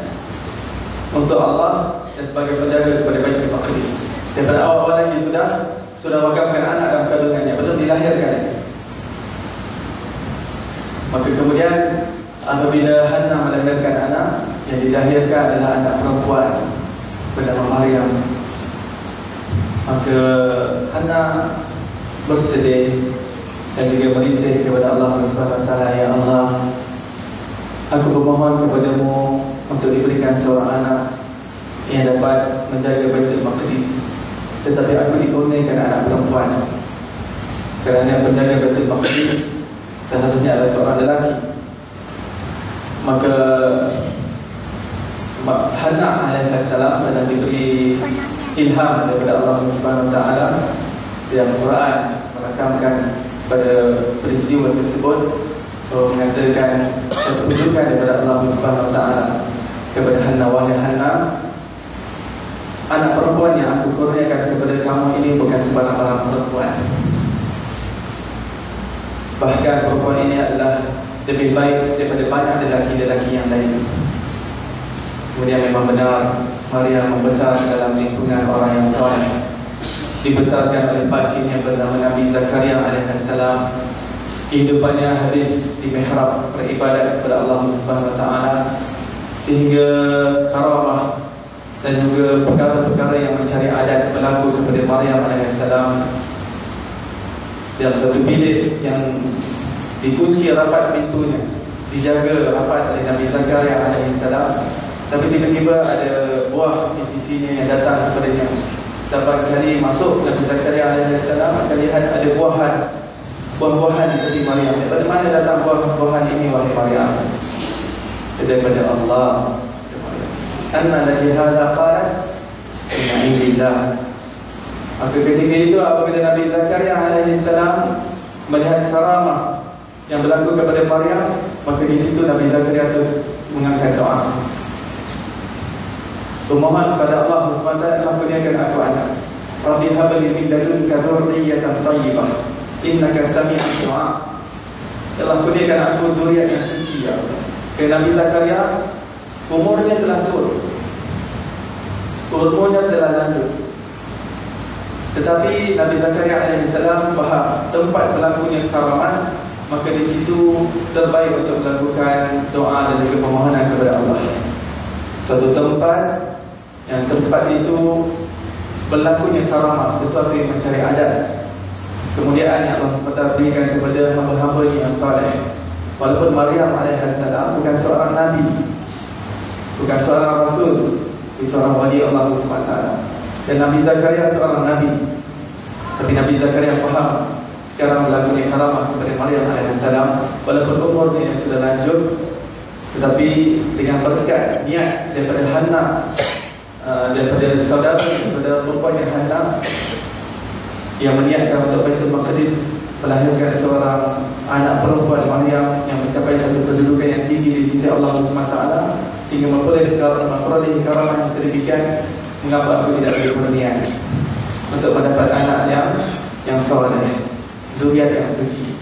Speaker 1: untuk Allah dan sebagai penjaga kepada Baitul Maqdis. Daripada awal lagi sudah wakafkan anak dalam kandungannya, belum dilahirkan lagi. Maka kemudian apabila Hannah melahirkan anak, yang dilahirkan adalah anak perempuan bernama Maryam, maka Hannah bersedih dan juga merintih kepada Allah Subhanahu wa taala, ya Allah, aku bermohon kepadamu untuk diberikan seorang anak yang dapat menjaga Baitul Maqdis, tetapi aku dikurniakan anak perempuan. Kerana penjaga Baitul Maqdis seharusnya adalah seorang lelaki. Maka Hannah alaihissalam telah diberi ilham daripada Allah Subhanahu wa taala dalam Quran, merakamkan pada peristiwa tersebut, mengatakan atau tunjukkan daripada Allah Subhanahu wa taala kepada Hannah, wahai Hannah, anak perempuan yang aku kurniakan kepada kamu ini bukan sebarang-barang perempuan. Bahkan perempuan ini adalah lebih baik daripada banyak lelaki-lelaki yang lain. Kemudian memang benar Maryam membesar dalam lingkungan orang yang soleh, dibesarkan oleh pakciknya bernama Nabi Zakaria alaihissalam. Kehidupannya habis di mihrab beribadat kepada Allah Subhanahu Wa Taala, sehingga karamah dan juga perkara-perkara yang mencari adat berlaku kepada Maryam alaihissalam. Dalam satu bilik yang dikunci rapat pintunya, dijaga rapat oleh Nabi Zakaria alaihissalam, tapi tiba-tiba ada buah di sisinya yang datang kepadanya. Setiap kali masuk Nabi Zakaria alaihissalam akan lihat ada buah-buahan di tepi Maryam. Daripada mana datang buah-buahan ini wahai Maryam? Daripada Allah. Anna laki hadha qalat inna indillah. Maka ketika itu apabila Nabi Zakaria alaihissalam melihat karamah yang berlaku kepada Maryam, maka di situ Nabi Zakaria terus mengangkat doa, memohon kepada Allah SWT, Allah kurniakan aku anak. Rabbi habli min ladunka dzurriyyatan thayyibah innaka sami'ud du'a. Allah kurniakan aku zuriat yang suci ya Allah. Kerana Nabi Zakaria umurnya telah tua, umurnya telah lanjut, tetapi Nabi Zakaria alaihissalam faham tempat berlakunya karamat, maka di situ terbaik untuk melakukan doa dan juga permohonan kepada Allah. Suatu tempat yang tempat itu berlakunya karamah, sesuatu yang mencari adat, kemuliaan yang Allah SWT berikan kepada hamba-hamba yang saleh. Walaupun Maryam alaihissalam bukan seorang nabi, bukan seorang rasul, dia seorang wali Allah SWT, dan Nabi Zakaria seorang nabi. Tapi Nabi Zakaria faham sekarang berlakunya karamah kepada Maryam alaihissalam, walaupun umurnya yang sudah lanjut, tetapi dengan berkat niat daripada Hannah, daripada saudara perempuan yang Hannah, yang meniatkan untuk Baitul Maqdis melahirkan seorang anak perempuan Maryam yang mencapai satu kedudukan yang tinggi di sisi Allah SWT, sehingga memperoleh karamah yang sedemikian. Mengapa aku tidak boleh berniat untuk mendapat anak yang soleh, zuriat yang suci?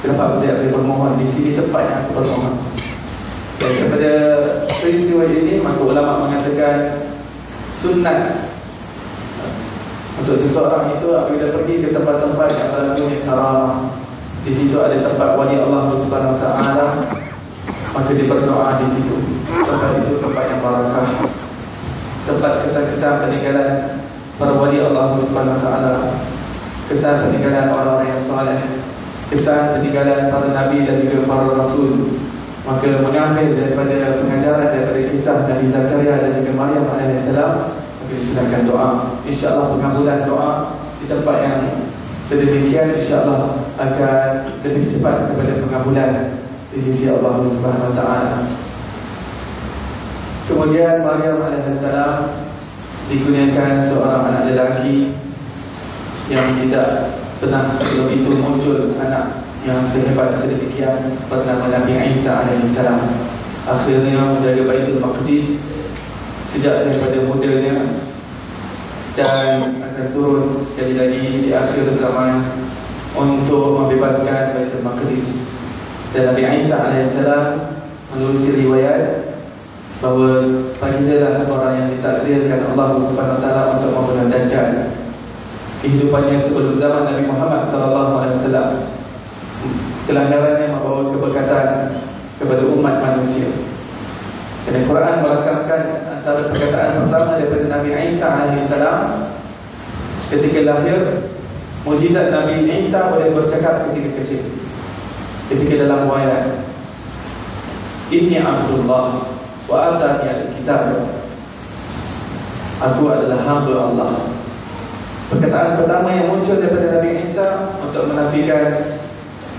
Speaker 1: Kenapa aku tidak boleh bermohon di sini tempat yang aku bermohon? Dan kepada peristiwa ini, maka ulama mengatakan sunat untuk seseorang itu apabila pergi ke tempat-tempat yang berlakunya karamah, di situ ada tempat wali Allah Subhanahu Wa Taala, maka dia berdoa di situ. Tempat itu tempat yang barakah, tempat kesan-kesan peninggalan para wali Allah Subhanahu Wa Taala, kesan peninggalan orang-orang yang soleh, kesan peninggalan para nabi dan juga para rasul. Maka mengambil daripada pengajaran daripada kisah Nabi Zakaria dan juga Maryam alaihissalam, maka disunahkan doa. InsyaAllah pengabulan doa di tempat yang sedemikian InsyaAllah akan lebih cepat kepada pengabulan di sisi Allah Subhanahu Wa Taala. Kemudian Maryam alaihissalam dikurniakan seorang anak lelaki yang tidak pernah sebelum itu muncul anak yang sehebat sedemikian, bernama Nabi Isa alaihissalam. Akhirnya menjaga Baitul Maqdis sejak daripada mudanya, dan akan turun sekali lagi di akhir zaman untuk membebaskan Baitul Maqdis. Dan Nabi Isa alaihissalam menerusi riwayat bahawa baginda lah orang yang ditakdirkan Allah Subhanahu Wa Taala untuk membunuh Dajjal. Kehidupannya sebelum zaman Nabi Muhammad SAW, kelahirannya membawa keberkatan kepada umat manusia. Dan Al-Quran melakarkan antara perkataan pertama daripada Nabi Isa alaihissalam ketika lahir. Mujizat Nabi Isa boleh bercakap ketika kecil. Ketika dalam wayat, Inni Abdullah wa atani al-kitab, aku adalah hamba Allah. Perkataan pertama yang muncul daripada Nabi Isa untuk menafikan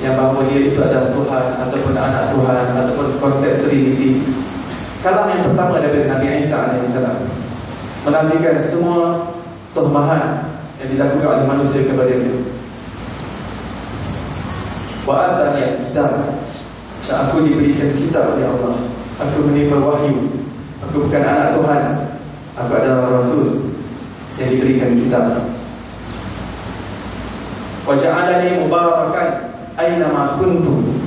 Speaker 1: yang bahawa dia itu adalah Tuhan ataupun anak Tuhan ataupun konsep Trinity. Kalam yang pertama daripada Nabi Isa alaihissalam menafikan semua tuhmahan yang dilakukan oleh manusia kepada dia. Wa atani kitab, dan aku diberikan kitab oleh Allah. Aku menerima wahyu. Aku bukan anak Tuhan. Aku adalah Rasul yang diberikan kitab. Wa ja'alani mubarakan aina ma kuntu.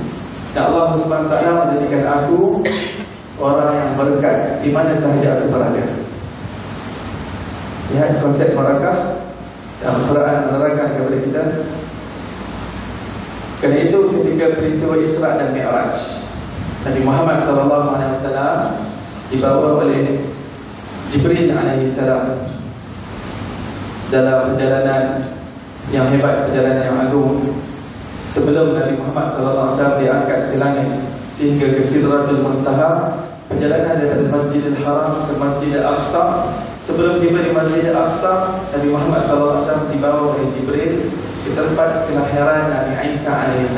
Speaker 1: Dan Allah Subhanahu wa taala menjadikan aku orang yang berkat di mana sahaja aku berada. Lihat konsep barakah dalam Al-Quran menerangkan kepada kita. Kerana itu ketika peristiwa Isra dan Mi'raj, Nabi Muhammad SAW dibawa oleh Jibril AS dalam perjalanan yang hebat, perjalanan yang agung. Sebelum Nabi Muhammad SAW diangkat ke langit sehingga ke Sidratul Muntaha, perjalanan daripada Masjidil Haram ke Masjidil Aqsa. Sebelum tiba di Masjidil Aqsa, Nabi Muhammad SAW dibawa oleh Jibril ke tempat kelahiran Nabi Isa AS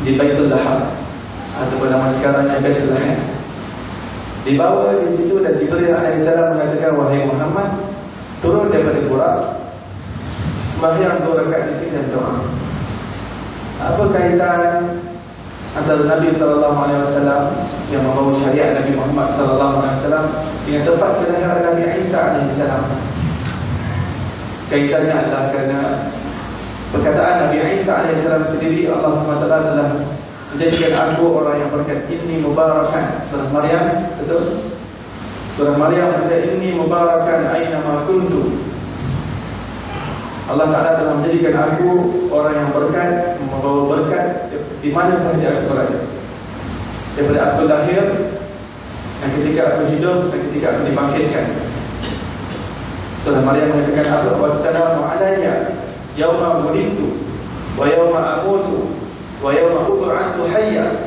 Speaker 1: di Baitul Laham, ataupun nama sekarangnya Baitul Laham. Dibawa di situ dan Jibril AS mengatakan, wahai Muhammad, turun daripada Burak, sembahyang 2 rakaat di sini dan doa. Apa kaitan antara Nabi SAW yang membawa syariat Nabi Muhammad SAW dengan tempat kelahiran Nabi Isa AS? Kaitannya adalah kerana perkataan Nabi Isa AS sendiri, Allah SWT telah menjadikan aku orang yang berkat. Inni mubarakan, surah Maryam, betul? Surah Maryam kata inni mubarakan aina ma kuntu. Allah Ta'ala telah menjadikan aku orang yang berkat, membawa berkat di mana sahaja aku berada. Daripada aku lahir, dan ketika aku hidup, dan ketika aku dibangkitkan. Surah Maryam mengatakan apa? Wassalamu alayya yawma wulidtu wa yawma amutu wa yawma ub'atsu hayya.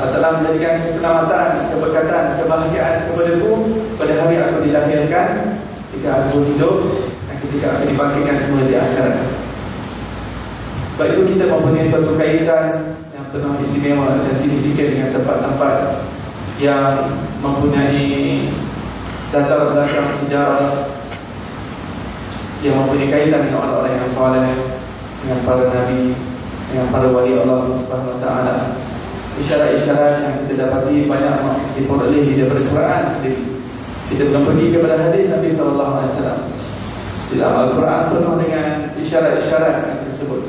Speaker 1: Allah telah menjadikan keselamatan, keberkatan, kebahagiaan kepadaku pada hari aku dilahirkan, ketika aku hidup, dan ketika aku dibangkitkan semula di akhirat. Sebab itu kita mempunyai suatu kaitan yang penuh istimewa dan signifikan dengan tempat-tempat yang mempunyai latar belakang sejarah, yang mempunyai kaitan dengan orang-orang yang soleh, dengan para nabi, dengan para wali Allah Subhanahu wa taala. Isyarat-isyarat yang kita dapati banyak diperolehi daripada Quran sendiri. Kita belum pergi kepada hadis Nabi SAW. Di dalam Al-Quran penuh dengan isyarat-isyarat yang tersebut.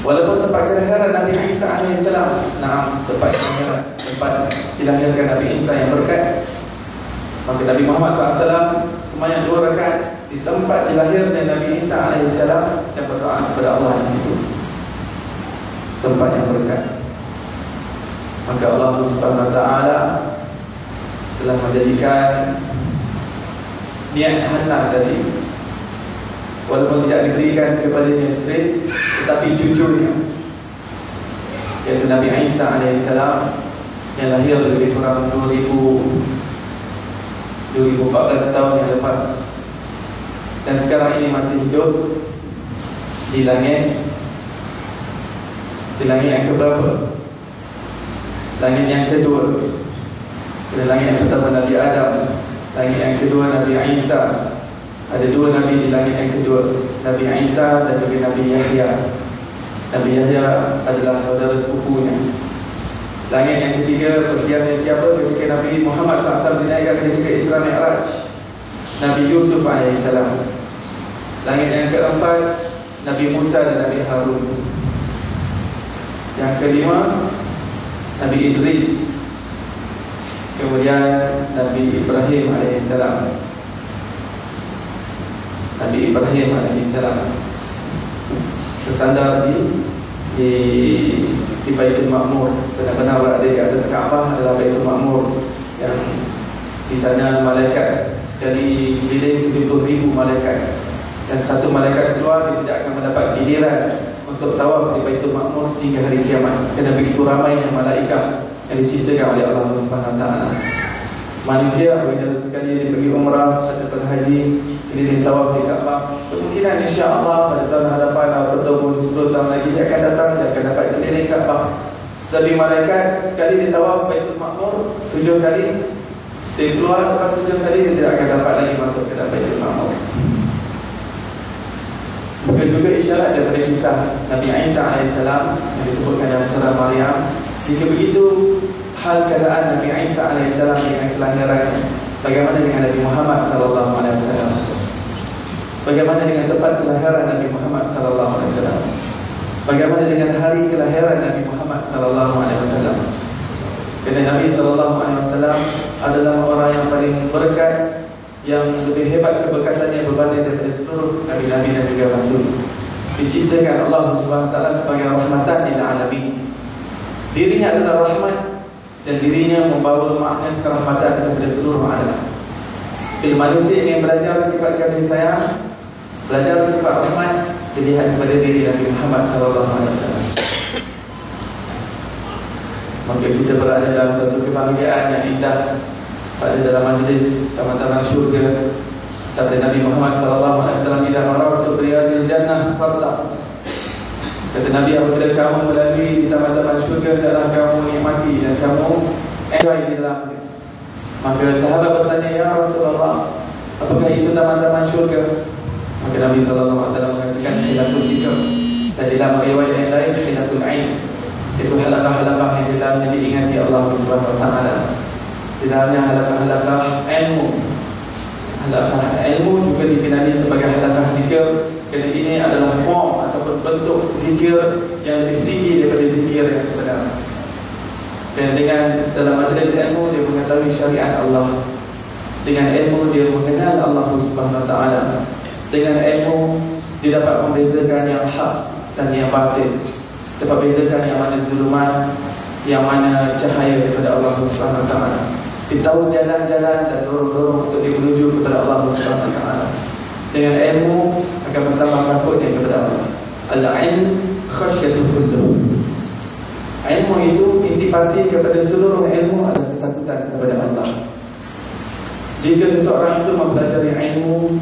Speaker 1: Walaupun tempat kelahiran Nabi Isa AS, tempat kelahiran, tempat dilahirkan Nabi Isa yang berkat, maka Nabi Muhammad SAW semuanya 2 rakaat di tempat dilahirkan Nabi Isa AS dan berdoa kepada Allah di situ, tempat yang berkat. Maka Allah Subhanahu wa taala telah menjadikan niat halal tadi, walaupun tidak diberikan kepadanya straight, tetapi cucunya, iaitu Nabi Isa AS yang lahir lebih kurang 2014 tahun yang lepas, dan sekarang ini masih hidup di langit. Di langit yang keberapa? Langit yang kedua. Pada langit yang pertama Nabi Adam, langit yang kedua Nabi Isa. Ada 2 Nabi di langit yang kedua, Nabi Isa dan juga Nabi Yahya. Nabi Yahya adalah saudara sepupunya. Langit yang ketiga pergiannya siapa? Ketika Nabi Muhammad SAW dinaikkan ketika Isra Mi'raj, Nabi Yusuf AS. Langit yang keempat Nabi Musa dan Nabi Harun. Yang kelima Nabi Idris. Kemudian Nabi Ibrahim AS. Nabi Ibrahim AS bersandar di Baitul Ma'mur. Benar-benar berada di atas Kaabah adalah Baitul Ma'mur, yang di sana malaikat sekali pilih 70,000 malaikat, dan satu malaikat keluar, dia tidak akan mendapat giliran untuk tawaf di Baitul Ma'mur sehingga hari kiamat. Kerana begitu ramainya malaikat yang diceritakan oleh Allah Subhanahu wa taala. Manusia apabila sekali dia pergi umrah ataupun haji, dia ditawaf di Kaabah, kemungkinan insya-Allah pada tahun hadapan ataupun 10 tahun lagi dia akan datang, dia akan dapat keliling Kaabah. Tapi malaikat sekali ditawaf Baitul Ma'mur 7 kali, dia keluar lepas 7 kali, dia tidak akan dapat lagi masuk ke dalam Baitul Ma'mur. Bukan juga isyarat daripada kisah Nabi Isa AS yang disebutkan dalam surah Maryam. Jika begitu, hal keadaan Nabi Isa alaihissalam dengan kelahiran, bagaimana dengan Nabi Muhammad sallallahu alaihi wasallam, bagaimana dengan tempat kelahiran Nabi Muhammad sallallahu alaihi wasallam, bagaimana dengan hari kelahiran Nabi Muhammad sallallahu alaihi wasallam. Kerana Nabi sallallahu alaihi wasallam adalah orang yang paling berkat, yang lebih hebat keberkatannya berbanding daripada seluruh nabi-nabi dan juga rasul. Diciptakan Allah Subhanahu wa taala sebagai rahmatan lil alamin. Dirinya adalah rahmat dan dirinya membawa makna kerahmatan kepada seluruh alam. Bila manusia ingin belajar sifat kasih sayang, belajar sifat rahmat, dilihat kepada diri Nabi Muhammad sallallahu alaihi wasallam. Maka kita berada dalam satu kebahagiaan yang indah pada dalam majlis taman-taman syurga. Sabda Nabi Muhammad sallallahu alaihi wasallam, "Idza marartu bi riyadil jannah farta." Kata Nabi, apabila kamu melalui di taman-taman syurga, adalah kamu nikmati dan kamu enjoy di dalamnya. Maka sahabat bertanya, "Ya Rasulullah, apakah itu taman-taman syurga?" Maka Nabi sallallahu alaihi wasallam mengatakan, "Hilatul dzikr." Dan dalam riwayat yang lain, hilatul ain. Itu halaqah-halaqah yang di dalamnya diingati Allah Subhanahu wa taala. Di dalamnya halaqah-halaqah ilmu. Halaqah ilmu juga dikenali sebagai halaqah zikir, kerana ini adalah form ataupun bentuk zikir yang lebih tinggi daripada zikir yang sebenar. Dan dengan dalam majlis ilmu dia mengetahui syariat Allah. Dengan ilmu dia mengenal Allah Subhanahu wa taala. Dengan ilmu dia dapat membezakan yang hak dan yang batil. Dapat bezakan yang mana zulumat, yang mana cahaya daripada Allah Subhanahu wa taala. Dia tahu jalan-jalan dan dorong-dorong untuk dia menuju kepada Allah Subhanahu wa taala. Dengan ilmu akan bertambah takutnya kepada Allah. Al-ilm khasyatul kulluh. Ilmu itu intipati kepada seluruh ilmu adalah ketakutan kepada Allah. Jika seseorang itu mempelajari ilmu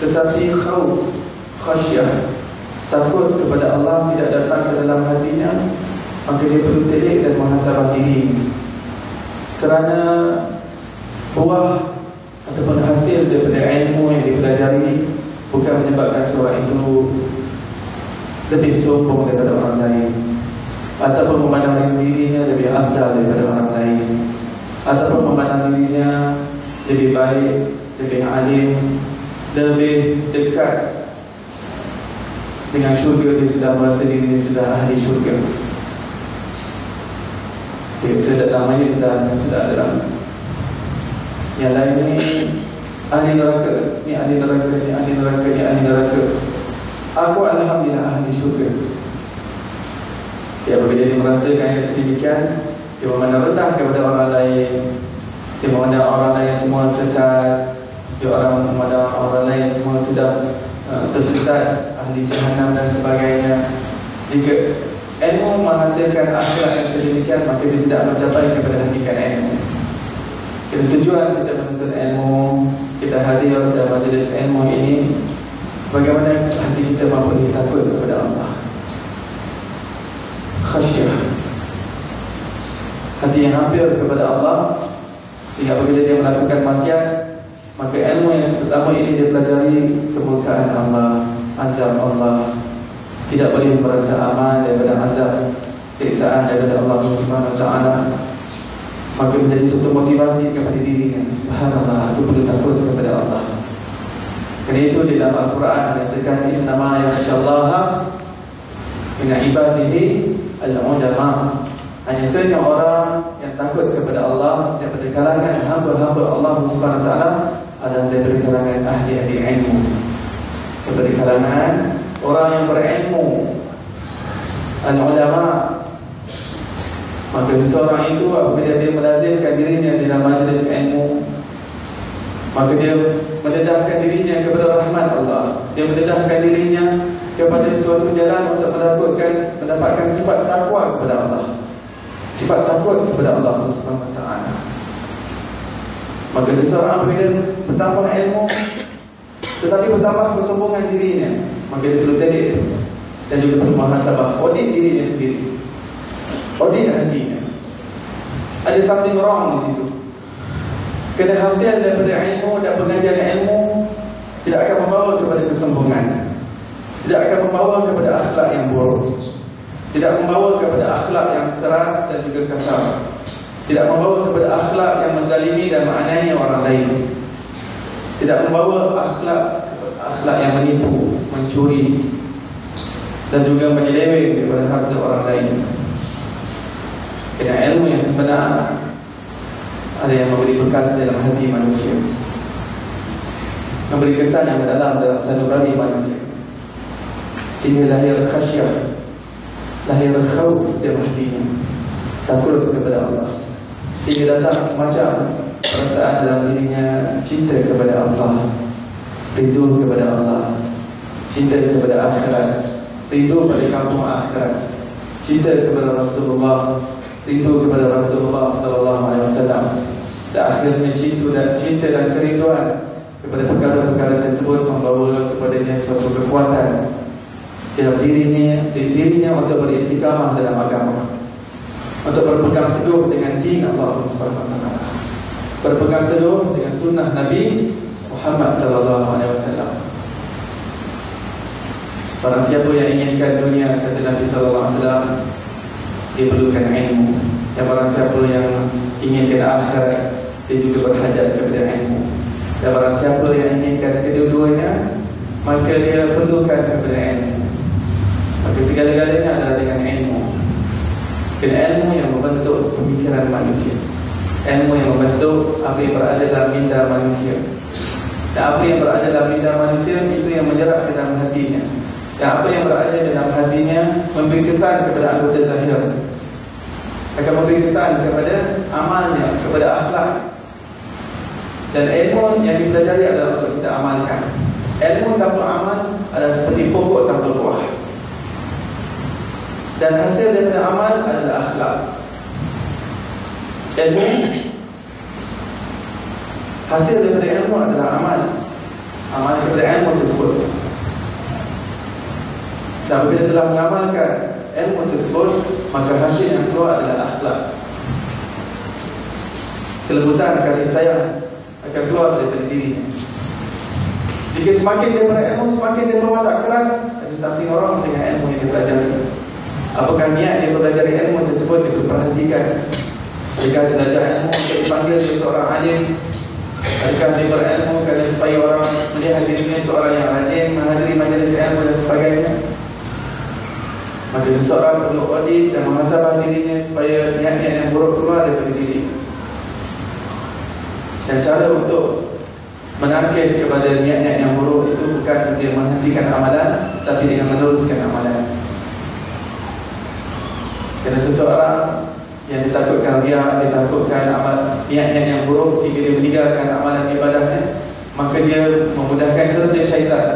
Speaker 1: tetapi khauf, khasyah, takut kepada Allah tidak datang ke dalam hatinya, maka dia perlu telik dan muhasabah diri. Kerana buah ataupun hasil daripada ilmu yang dipelajari bukan menyebabkan seorang itu lebih sombong daripada orang lain, ataupun memandang dirinya lebih afdal daripada orang lain, ataupun memandang dirinya lebih baik, lebih alim, lebih dekat dengan syurga. Dia sudah merasa diri sudah ahli syurga. Saya tak namanya sudah dalam. Yang lain ni ahli neraka, ni ahli neraka, ni ahli neraka, ni ahli neraka. Aku alhamdulillah ahli syurga. Dia apabila dia merasakan yang sedemikian, dia memandang rendah kepada orang lain. Dia memandang orang lain semua sesat. Dia memandang orang lain semua sudah tersesat, ahli jahannam dan sebagainya. Jika ilmu menghasilkan akhlak yang sedemikian, maka dia tidak mencapai kepada hakikat ilmu. Jadi tujuan kita menuntut ilmu, kita hadir dalam majlis ilmu ini, bagaimana hati kita mampu takut kepada Allah, khasyah, hati yang hampir kepada Allah. Sehingga apabila dia melakukan maksiat, maka ilmu yang pertama ini dia pelajari kemurkaan Allah, azab Allah. Tidak boleh merasa aman daripada azab, siksaan daripada Allah Subhanahu wa taala. Maka menjadi satu motivasi kepada dirinya. Subhanallah, aku perlu takut kepada Allah. Kerana itu di dalam Al-Quran dikatakan, innama yakhshallaha min ibadihi al-ulama. Hanya saja orang yang takut kepada Allah daripada kalangan hamba-hamba Allah Subhanahu wa taala adalah daripada kalangan ahli-ahli ilmu, daripada kalangan orang yang berilmu, al-ulama. Maka seseorang itu apabila dia melazimkan dirinya di dalam majlis ilmu, maka dia mendedahkan dirinya kepada rahmat Allah. Dia mendedahkan dirinya kepada suatu jalan untuk mendapatkan sifat takwa kepada Allah, sifat takut kepada Allah Subhanahu wa taala. Maka seseorang apabila bertambah ilmu tetapi bertambah kesombongan dirinya, maka dia perlu telik dan juga perlu muhasabah, audit dirinya sendiri, audit hatinya. Ada something wrong di situ. Kerana hasil daripada ilmu dan pengajian ilmu tidak akan membawa kepada kesombongan, tidak akan membawa kepada akhlak yang buruk, tidak membawa kepada akhlak yang keras dan juga kasar. tidak membawa kepada akhlak yang menzalimi dan menganiaya orang lain, tidak membawa akhlak yang menipu, mencuri, dan juga menyeleweng daripada harta orang lain. Kerana ilmu yang sebenar ada yang memberi bekas dalam hati manusia, memberi kesan yang mendalam dalam sanubari manusia, sehingga lahir khasyah, lahir khauf dalam hatinya, takut kepada Allah, sehingga datang macam perasaan dalam dirinya cinta kepada Allah, rindu kepada Allah, cinta kepada akhirat, rindu pada kampung akhirat, cinta kepada Rasulullah, rindu kepada Rasulullah sallallahu alaihi wasallam, dan akhirnya cinta dan kerinduan kepada perkara-perkara tersebut membawa kepadanya suatu kekuatan dalam dirinya untuk beristiqamah dalam agama, untuk berpegang teguh dengan din Allah Subhanahu wa taala, berpegang teguh dengan sunnah Nabi Muhammad sallallahu alaihi wasallam. Barang siapa yang inginkan dunia, kata Nabi sallallahu alaihi wasallam, dia perlukan ilmu. Dan barang siapa yang inginkan akhirat, dia juga berhajat kepada ilmu. Dan barang siapa yang inginkan kedua-duanya, maka dia perlukan kepada ilmu. Maka segala-galanya adalah dengan ilmu. Dan ilmu yang membentuk pemikiran manusia, ilmu yang membentuk apa yang berada dalam minda manusia. Dan apa yang berada dalam minda manusia, itu yang menjerat ke dalam hatinya. Dan apa yang berada dalam hatinya memberi kesan kepada anggota zahir, akan memberi kesan kepada amalnya, kepada akhlak. Dan ilmu yang dipelajari adalah untuk kita amalkan. Ilmu tanpa amal adalah seperti pokok tanpa buah. Dan hasil daripada amal adalah akhlak. Ilmu, hasil daripada ilmu adalah amal. Amal daripada ilmu tersebut. Dan bila telah mengamalkan ilmu tersebut, maka hasil yang keluar adalah akhlak. Kelembutan, kasih sayang akan keluar daripada dirinya. Jika semakin dia berilmu, semakin dia berwatak keras, ada something wrong dengan ilmu yang dia pelajari. Apakah niat dia belajar ilmu tersebut, dia perhatikan. Adakah dia belajar ilmu untuk dipanggil seorang alim? Adakah dia berilmu kerana supaya orang melihat dirinya seorang yang rajin menghadiri majlis ilmu dan sebagainya? Maka seseorang perlu audit dan muhasabah dirinya supaya niat-niat yang buruk keluar daripada diri. Dan cara untuk menangkis kepada niat-niat yang buruk itu bukan dia menghentikan amalan, tapi dengan meneruskan amalan. Kerana seseorang yang ditakutkan riak, ditakutkan amal niat-niat yang buruk sehingga dia meninggalkan amalan ibadahnya, maka dia memudahkan kerja syaitan.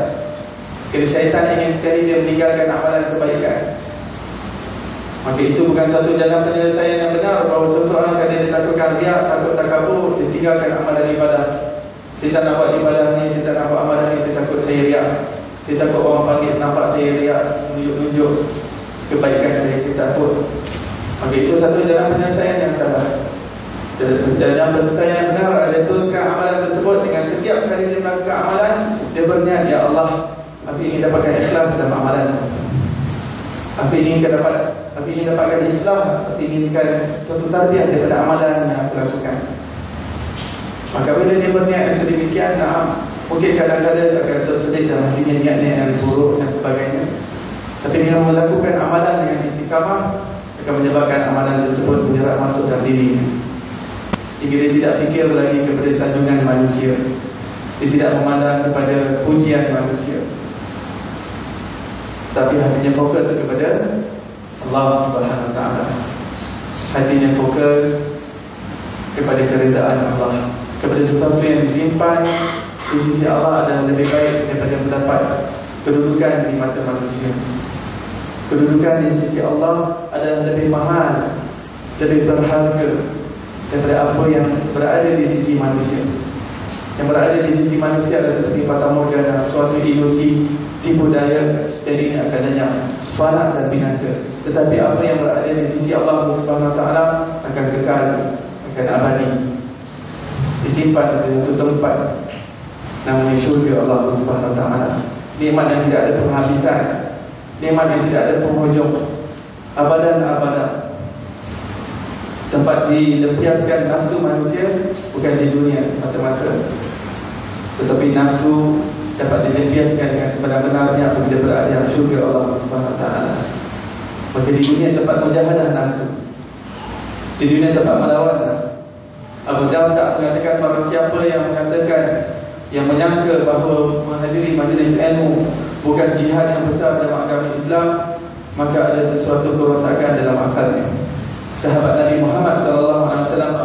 Speaker 1: Kerana syaitan ingin sekali dia meninggalkan amalan kebaikan. Maka itu bukan satu jalan penyelesaian yang benar, bahawa seseorang kerana dia takutkan riak, takut takabur, dia tinggalkan amalan ibadah. Saya tak nak buat ibadah ni, saya tak nak buat amalan ni, saya takut saya riak, saya takut orang panggil nampak saya riak, tunjuk-tunjuk kebaikan saya takut. Maka itu satu jalan penyelesaian yang salah. Jalan penyelesaian yang benar adalah teruskan amalan tersebut. Dengan setiap kali dia melakukan amalan, dia berniat, ya Allah, aku ingin dapatkan ikhlas dalam amalan, aku ingin dapatkan Islam, aku inginkan suatu tarbiyah daripada amalan yang aku lakukan. Maka bila dia berniat yang sedemikian, mungkin kadang-kadang akan terselit dalam hatinya niat-niat yang buruk dan sebagainya. Tapi dengan melakukan amalan dengan istiqamah, akan menyebabkan amalan tersebut menyerap masuk dalam diri, sehingga dia tidak fikir lagi kepada sanjungan manusia, dia tidak memandang kepada pujian manusia, tapi hatinya fokus kepada Allah Subhanahu wa taala. Hatinya fokus kepada keredaan Allah, kepada sesuatu yang disimpan di sisi Allah adalah lebih baik daripada mendapat kedudukan di mata manusia. Kedudukan di sisi Allah adalah lebih mahal, lebih berharga daripada apa yang berada di sisi manusia. Yang berada di sisi manusia adalah seperti fata morgana, suatu ilusi, tipu daya, dan ini akan lenyap, fana dan binasa. Tetapi apa yang berada di sisi Allah Subhanahu wa taala akan kekal, akan abadi, disimpan di satu tempat namanya syurga Allah Subhanahu wa taala. Nikmat yang tidak ada penghabisan, nikmat yang tidak ada penghujung, abadan abadan. tempat dilempiaskan nafsu manusia bukan di dunia semata-mata, tetapi nafsu dapat dilempiaskan dengan sebenar-benarnya apabila berada dalam syurga Allah Subhanahu Wa Taala. Maka di dunia tempat mujahadah nafsu, di dunia tempat melawan nafsu. Abu Darda mengatakan, barang siapa yang mengatakan, yang menyangka bahawa menghadiri majlis ilmu bukan jihad yang besar dalam agama Islam, maka ada sesuatu kerosakan dalam akalnya. Sahabat Nabi Muhammad SAW,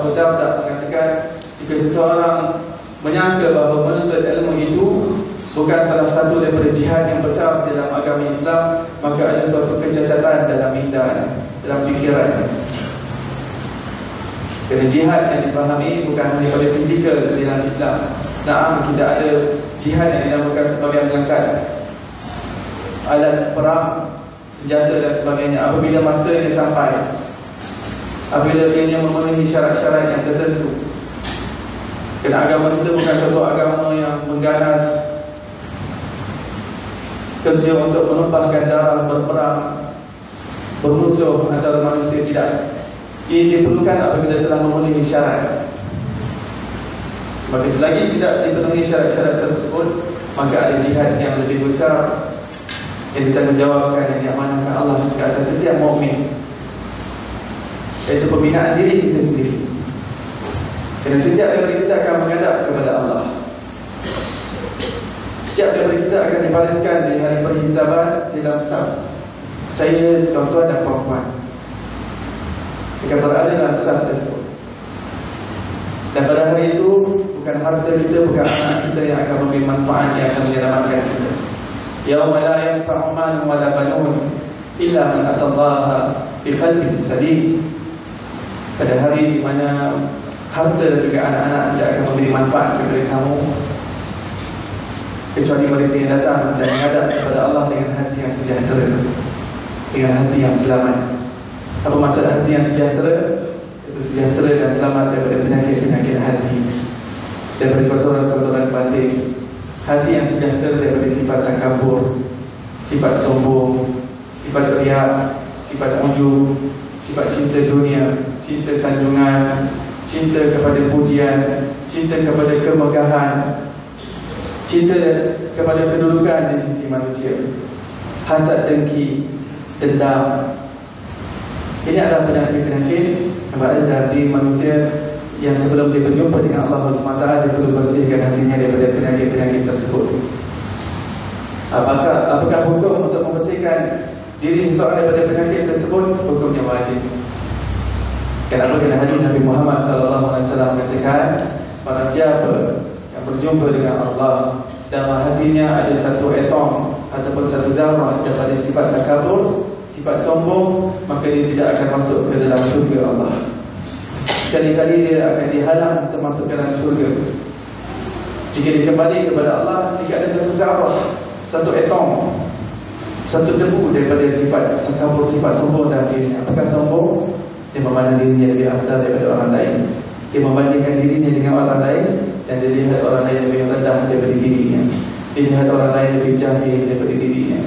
Speaker 1: Abu Darda mengatakan, jika seseorang menyangka bahawa menuntut ilmu itu bukan salah satu daripada jihad yang besar dalam agama Islam, maka ada suatu kecacatan dalam minda, dalam fikiran. Kerana jihad yang difahami bukan hanya pada fizikal dalam Islam. Naam, kita ada jihad yang dinamakan sebagai mengangkat alat perang, senjata dan sebagainya. Apabila masanya sampai, apabila dia memenuhi syarat-syarat yang tertentu. Kerana agama kita bukan satu agama yang mengganas kerja untuk menumpahkan darah, berperang, bermusuh antara manusia, tidak. Ia diperlukan apabila telah memenuhi syarat. Maka selagi tidak dipenuhi syarat-syarat tersebut, maka ada jihad yang lebih besar yang ditanggungjawabkan, yang diamanahkan Allah ke atas setiap mukmin, iaitu pembinaan diri kita sendiri. Kerana setiap daripada kita akan menghadap kepada Allah. Setiap daripada kita akan dibalaskan di hari perhisaban dalam saf. Saya, tuan-tuan dan puan-puan, akan berada dalam saf tersebut. Dan pada hari itu, bukan harta kita, bukan anak kita yang akan memberi manfaat, yang akan menyelamatkan kita. Yauma la yanfa'u malun wa la banun illa man atallaha biqalbin salim. Pada hari di mana harta dan juga anak-anak tidak akan memberi manfaat kepada kamu, kecuali mereka yang datang dan menghadap kepada Allah dengan hati yang sejahtera, dengan hati yang selamat. Apa maksud hati yang sejahtera? Itu sejahtera dan selamat daripada penyakit-penyakit hati, daripada kotoran-kotoran batin. Hati yang sejahtera daripada sifat takabur, sifat sombong, sifat riak, sifat ujub, sifat cinta dunia, cinta sanjungan, cinta kepada pujian, cinta kepada kemegahan, cinta kepada kedudukan di sisi manusia, hasad, dengki, dendam. Ini adalah penyakit-penyakit yang berada dalam diri manusia, yang sebelum dia berjumpa dengan Allah SWT, dia perlu bersihkan hatinya daripada penyakit-penyakit tersebut. Apakah hukum untuk membersihkan diri seseorang daripada penyakit tersebut? Hukumnya wajib. Kenapa? Kerana hadis Nabi Muhammad SAW mengatakan, barang siapa yang berjumpa dengan Allah, dalam hatinya ada satu atom ataupun satu zarah daripada sifat takabur, sifat sombong, maka dia tidak akan masuk ke dalam syurga Allah. Sekali-kali dia akan dihalang untuk masuk ke dalam syurga. Jika dia kembali kepada Allah, jika ada satu zarah, satu atom, satu debu daripada sifat takabur, sifat sombong dalam dirinya. Apakah sombong? Dia memandang dirinya lebih afdal daripada orang lain. Dia membandingkan dirinya dengan orang lain, dan dia lihat orang lain lebih rendah daripada dirinya. Dia lihat orang lain lebih jahil daripada dirinya.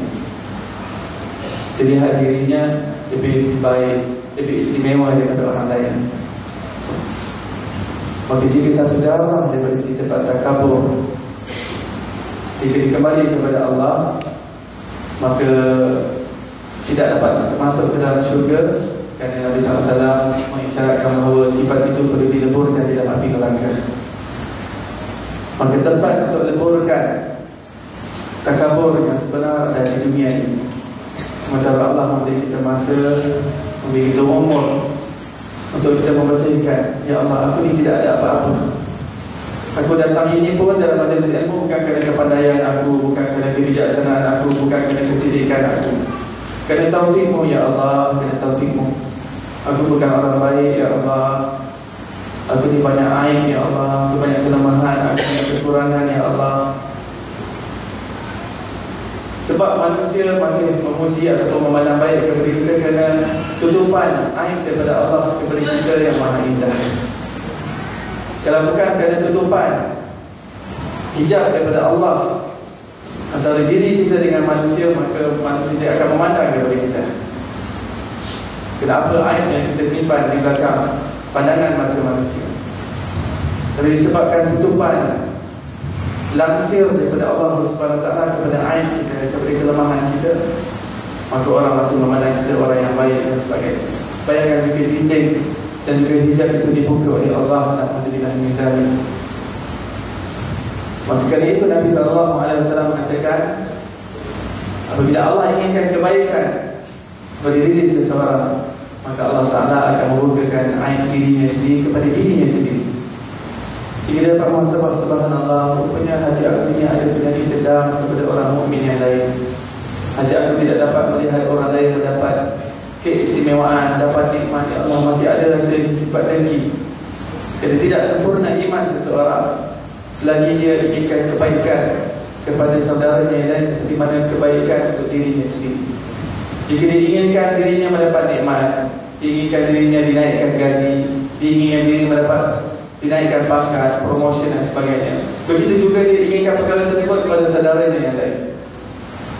Speaker 1: Dia lihat dirinya lebih baik, lebih istimewa daripada orang lain. Maka jika satu zarah daripada sifat takabur, jika dikembali kepada Allah, maka tidak dapat masuk ke dalam syurga. Kerana Nabi SAW mengisyaratkan bahawa sifat itu perlu dileburkan di dalam api neraka. Maka tempat untuk leburkan takabur yang sebenar ada di dunia ini. Sementara Allah memberi kita masa, memberi kita umur untuk kita membersihkan. Ya Allah, aku ni tidak ada apa-apa. Aku datang ini pun dalam majlis ilmu bukan kerana kepandaian aku, bukan kerana kebijaksanaan aku, bukan kerana kecilikan aku. Kerana taufikmu ya Allah, kerana taufikmu. Aku bukan orang baik ya Allah. Aku ni banyak aib ya Allah, aku banyak kelemahan, aku banyak kekurangan ya Allah. Sebab manusia masih memuji ataupun memandang baik kepada kita kerana tutupan aib daripada Allah kepada kita yang maha indah. Kalau bukan kerana tutupan hijab daripada Allah antara diri kita dengan manusia, maka manusia tidak akan memandang kepada kita. Kenapa aib yang kita simpan di belakang pandangan mata manusia. Tapi disebabkan tutupan langsir daripada Allah Subhanahu Wa Taala kepada aib kita, kepada kelemahan kita, maka orang langsung memandang kita orang yang baik dan sebagainya. Bayangkan jika dinding dan juga hijab itu dibuka oleh Allah, alhamdulillah min dzalik. Maka kali itu Nabi SAW mengatakan, apabila Allah inginkan kebaikan bagi diri seseorang, maka Allah Ta'ala akan membukakan aib dirinya sendiri kepada dirinya sendiri. Jika dia dapat muhasabah, subhanallah, rupanya hati aku ini ada penyakit dendam kepada orang mukmin yang lain. Hati aku tidak dapat melihat orang lain mendapat keistimewaan, dapat nikmat. Ya Allah, masih ada rasa sifat dengki. Kerana tidak sempurna iman seseorang selagi dia inginkan kebaikan kepada saudaranya yang lain, seperti mana kebaikan untuk dirinya sendiri. Jika dia inginkan dirinya mendapat nikmat, diinginkan dirinya dinaikkan gaji, diinginkan dirinya mendapat dinaikkan pangkat, promotion dan sebagainya, begitu juga dia inginkan perkara tersebut kepada saudaranya yang lain.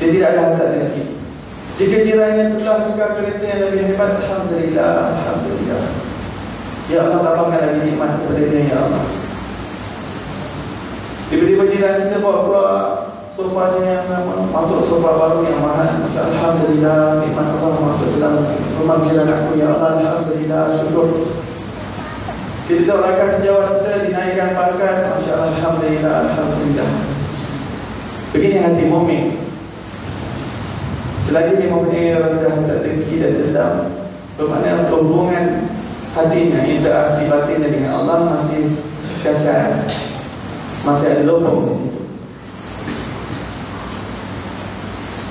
Speaker 1: Dia tidak ada hasad dengki. Jika jirannya setelah tukar kereta yang lebih hebat, alhamdulillah, alhamdulillah, ya Allah tambahkan lagi nikmat kepada dia, ya Allah. Tiba-tiba jiran kita bawa sofanya yang masuk sofa baru yang mahal, masya Allah, alhamdulillah, nikmat Allah masuk dalam rumah jiran aku, ya Allah, alhamdulillah, syukur. Kita orang sejawat kita dinaikkan pangkat, masya Allah, alhamdulillah, alhamdulillah. Begini hati mukmin. Selagi dia mempunyai rasa hasad dengki dan dendam, bermakna hubungan hatinya, interaksi batinnya dengan Allah masih cacat, masih ada lubang di situ.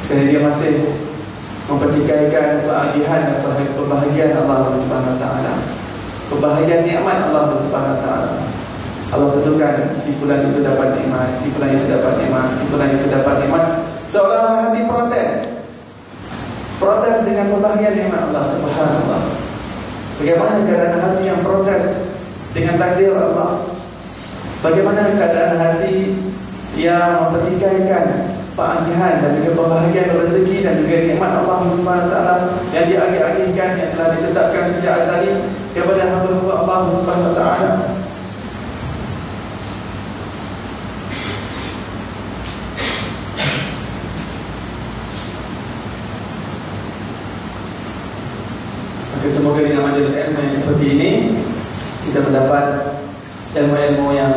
Speaker 1: Kerana dia masih mempertikaikan keagihan dan kebahagiaan Allah Subhanahu Wa Taala, kebahagiaan nikmat Allah Subhanahu Wa Taala. Allah tentukan si fulan itu dapat nikmat, si fulan itu dapat nikmat, si fulan itu dapat nikmat. Seolah hati protes dengan pembahagian nikmat Allah Subhanahu. Bagaimana keadaan hati yang protes dengan takdir Allah? Bagaimana keadaan hati yang mempertikaikan keagihan dan juga pembahagian rezeki dan juga nikmat Allah Subhanahu Wa Taala yang diagih-agihkan, yang telah ditetapkan sejak azali kepada hamba-hamba Allah Subhanahu Wa Taala? Maka semoga dengan majlis ilmu yang seperti ini kita mendapat ilmu-ilmu yang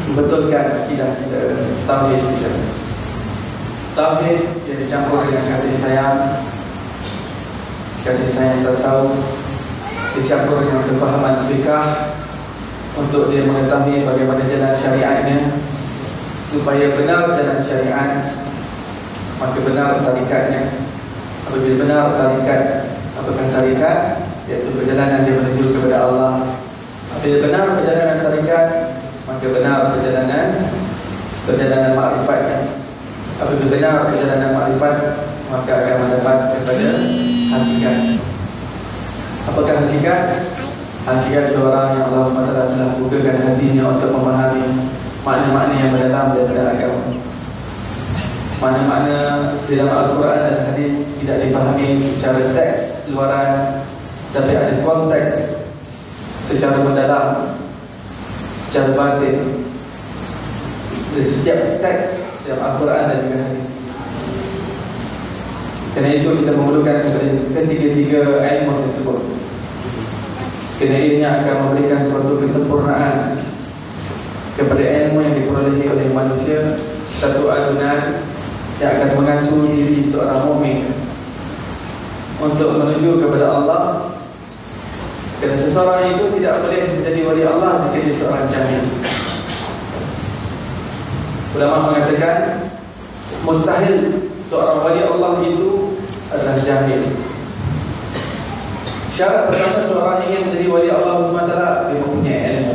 Speaker 1: membetulkan akidah kita, tauhid kita. Tauhid yang dicampur dengan kasih sayang tasawuf, dicampur dengan kefahaman fikah untuk dia mengetahui bagaimana jalan syariatnya, supaya benar jalan syariat, maka benar tarikatnya. Apabila benar tarikat, apakah tarikat? Iaitu perjalanan dia menuju kepada Allah. Apabila benar perjalanan tarikat, maka benar perjalanan ma'rifatnya. Apabila benar perjalanan ma'rifat, maka akan mendapat kepada hakikat. Apakah hakikat? Hakikat seorang yang Allah SWT telah bukakan hatinya untuk memahami makna-makna yang mendalam daripada agama. Makna-makna dalam Al-Quran dan hadis tidak difahami secara teks luaran, tapi ada konteks secara mendalam, secara batin. Setiap teks dalam Al-Quran dan juga hadis. Kerana itu kita memerlukan ketiga-tiga ilmu tersebut. Kerana ini akan memberikan suatu kesempurnaan kepada ilmu yang diperolehi oleh manusia, satu adunan yang akan mengacu diri seorang mukmin untuk menuju kepada Allah. Kerana seseorang itu tidak boleh menjadi wali Allah jika dia seorang jahil. Ulama mengatakan mustahil seorang wali Allah itu adalah jahil. Syarat pertama seorang ingin menjadi wali Allah SWT, dia mempunyai ilmu.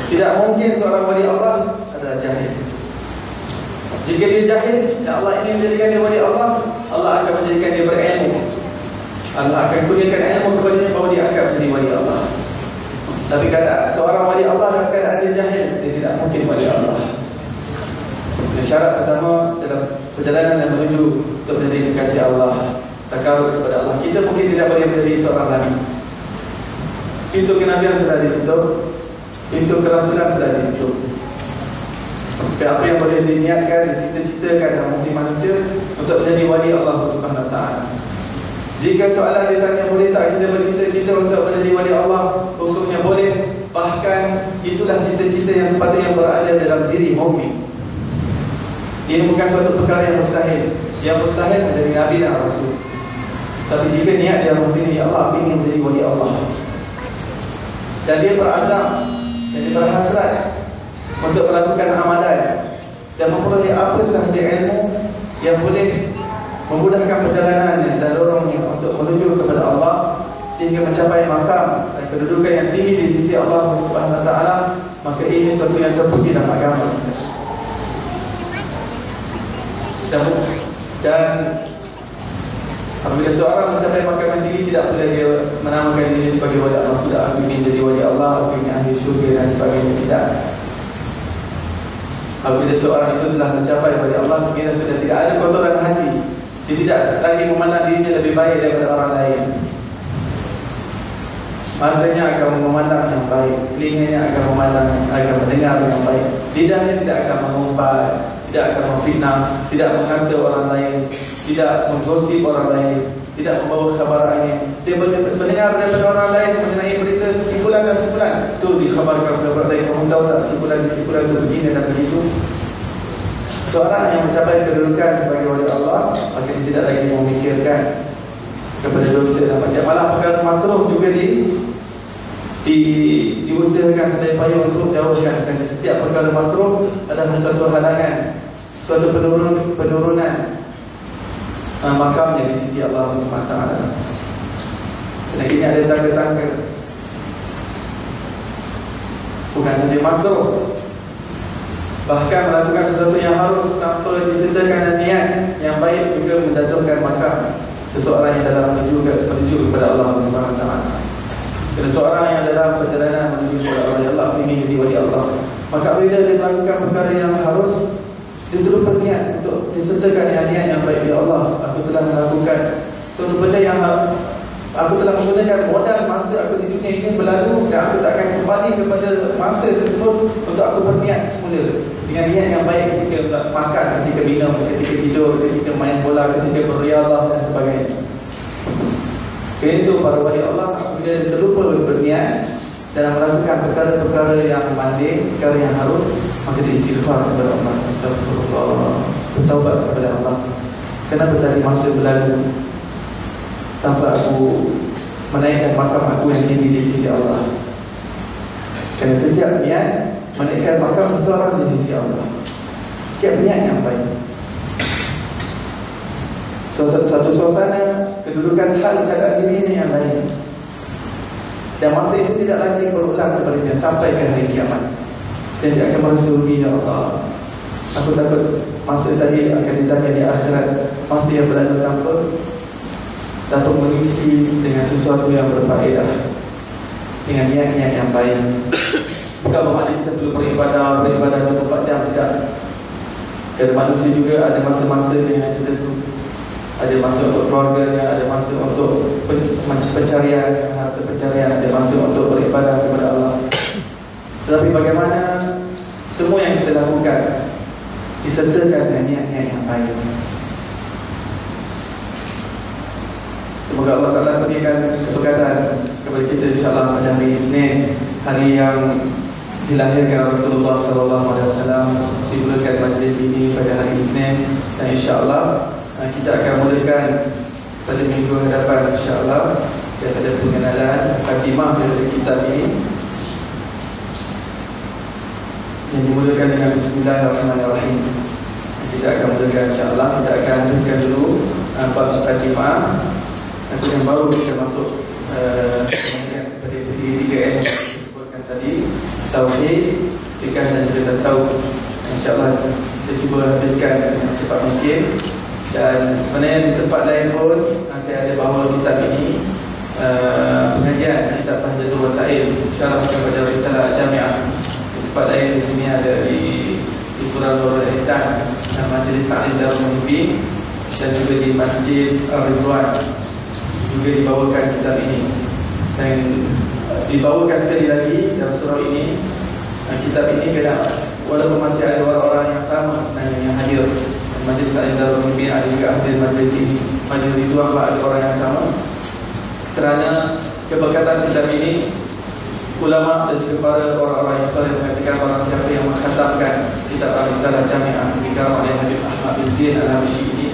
Speaker 1: Tidak mungkin seorang wali Allah adalah jahil. Jika dia jahil dan Allah ingin menjadikan dia wali Allah, Allah akan menjadikan dia berilmu. Allah akan kurniakan ilmu kepadanya bahawa dia akan menjadi wali Allah. Tapi kalau seorang wali Allah dalam keadaan dia jahil, dia tidak mungkin wali Allah. Syarat pertama dalam perjalanan yang menuju untuk menjadi kekasih Allah, takarub kepada Allah. Kita mungkin tidak boleh menjadi seorang nabi. Pintu kenabian sudah ditutup, pintu kerasulan sudah ditutup. Apa yang boleh diniatkan, dicita-citakan dalam hati manusia untuk menjadi wali Allah Subhanahu Wa Taala. Jika soalan ditanya boleh tak kita bercita-cita untuk menjadi wali Allah, hukumnya boleh. Bahkan itulah cita-cita yang sepatutnya berada dalam diri mukmin. Ini bukan suatu perkara yang mustahil. Yang mustahil menjadi Nabi dan Rasul. Tapi jika niat dia menjadi Allah, ingin menjadi wali Allah, dan dia berazam dan dia berhasrat untuk melakukan amalan dan memperoleh apa sahaja ilmu yang boleh memudahkan perjalanannya dan dorongnya untuk menuju kepada Allah sehingga mencapai makam dan kedudukan yang tinggi di sisi Allah Subhanahu Wa Taala, maka ini satu yang terpuji dalam agama kita. Dan apabila seorang mencapai makam yang tinggi, tidak boleh dia menamakan diri sebagai wali Allah. Sudah aku ingin jadi wali Allah, aku ingin ahli syurga dan sebagainya. Tidak. Apabila seorang itu telah mencapai wali Allah, sekiranya sudah tidak ada kotoran hati, dia tidak lagi memandang dirinya lebih baik daripada orang lain. Matanya akan memandang yang baik, telinganya akan memandang, akan mendengar yang baik, lidahnya tidak akan mengumpat, tidak akan memfitnah, tidak mengata orang lain, tidak menggosip orang lain, tidak membawa khabar angin. Dia mendengar daripada orang lain mengenai berita si fulan dan si fulan, itu dikhabarkan kepada orang lain. Kamu tahu tak si fulan itu begini dan begitu. Seorang yang mencapai kedudukan sebagai wali Allah, maka dia tidak lagi memikirkan kepada dosa dan maksiat. Malah perkara makruh juga diusahakan sedaya payah untuk jauhkan. Kerana setiap perkara makruh adalah satu halangan, suatu penurunan makamnya di sisi Allah SWT. Dan ini ada tangga-tangga. Bukan saja makruh, bahkan melakukan sesuatu yang harus tanpa disertakan niat yang baik juga menjatuhkan makam seseorang yang dalam menuju kepada Allah SWT. Kerana seorang yang dalam perjalanan menuju kepada Allah ingin jadi wali Allah, maka bila dia melakukan perkara yang harus, dia terus berniat untuk disertakan niat yang baik. Ya Allah, aku telah melakukan suatu benda yang aku telah menggunakan modal masa aku di dunia ini berlalu, dan aku tak akan kembali kepada masa tersebut untuk aku berniat semula dengan niat yang baik ketika makan, ketika minum, ketika tidur, ketika main bola, ketika beriadah dan sebagainya. Kerana itu para wali Allah, bila dia terlupa berniat dalam melakukan perkara-perkara yang manding, perkara yang harus, maka dia istighfar kepada Allah, astagfirullah, bertaubat kepada Allah. Kenapa tadi masa berlalu tanpa aku menaikkan makam aku yang tinggi di sisi Allah? Kerana setiap niat menaikkan makam seseorang di sisi Allah, setiap niat yang baik. Satu suasana kedudukan hal keadaan dirinya yang lain, dan masa itu tidak lagi berulang kepadanya sampai ke hari kiamat. Dan dia akan merasa rugi. Ya Allah, aku takut masa tadi akan ditanya di akhirat, masa yang berlalu tanpa dapat mengisi dengan sesuatu yang berfaedah, dengan niat-niat yang baik. Bukan bermakna kita perlu beribadah 24 jam, tidak. Kerana manusia juga ada masa-masa yang tertentu. Ada masa untuk keluarganya, ada masa untuk pencarian, harta pencarian, ada masa untuk beribadah kepada Allah. Tetapi bagaimana semua yang kita lakukan disertakan dengan niat-niat yang baik. Semoga Allah Ta'ala berikan keberkatan kepada kita, insyaAllah, pada hari Isnin, hari yang dilahirkan Rasulullah SAW. Dimulakan majlis ini pada hari Isnin, dan insyaAllah kita akan mulakan pada minggu hadapan, insyaAllah, daripada pengenalan khatimah daripada kitab ini yang dimulakan dengan Bismillahirrahmanirrahim. Kita akan mulakan, insyaAllah. Kita akan habiskan dulu bab khatimah. Nanti yang baru kita masuk pada tiga yang disebutkan tadi, Tauhid, Fikah dan juga Tasawuf. InsyaAllah kita cuba habiskan dengan secepat mungkin. Dan sebenarnya di tempat lain pun saya ada bawa kitab ini, pengajian kitab Tahjatul Wasail, syarah kepada Risalah Jami'ah. Di tempat lain di sini ada di Surah Nurul Ihsan dan Majlis Ta'lim Darul Mimpi, dan juga di Masjid Al-Ridwan juga dibawakan kitab ini. Dan dibawakan sekali lagi dalam surau ini. Kitab ini kena, walaupun masih ada orang-orang yang sama sebenarnya yang hadir majlis Darul Mu'minin, ada juga hadir majlis ini, majlis Ridwan, ada orang yang sama. Kerana keberkatan kitab ini, ulama dan juga para orang-orang yang soleh mengatakan orang siapa yang mengkhatamkan kitab Ar-Risalah Jami'ah dikarang oleh Habib Ahmad bin Zain Al-Habsyi ini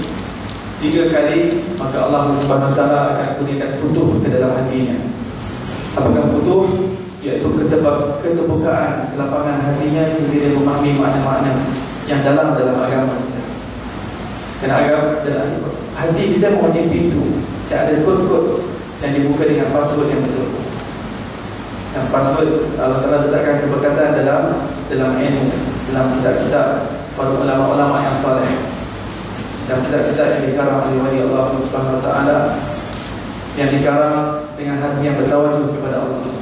Speaker 1: 3 kali, maka Allah Subhanahu Wa Taala akan kurniakan futuh ke dalam hatinya. Apakah futuh? Iaitu keterbukaan kelapangan hatinya sehingga dia memahami makna-makna yang dalam agama kita. Dan dalam hati kita mempunyai pintu, tak ada kod-kod yang dibuka dengan password yang betul. Dan password Allah Ta'ala letakkan keberkatan dalam ilmu, dalam kitab-kitab para ulama-ulama yang soleh, dalam kitab-kitab yang dikarang oleh wali Allah Subhanahu Wa Taala, yang dikarang dengan hati yang bertawajuh kepada Allah.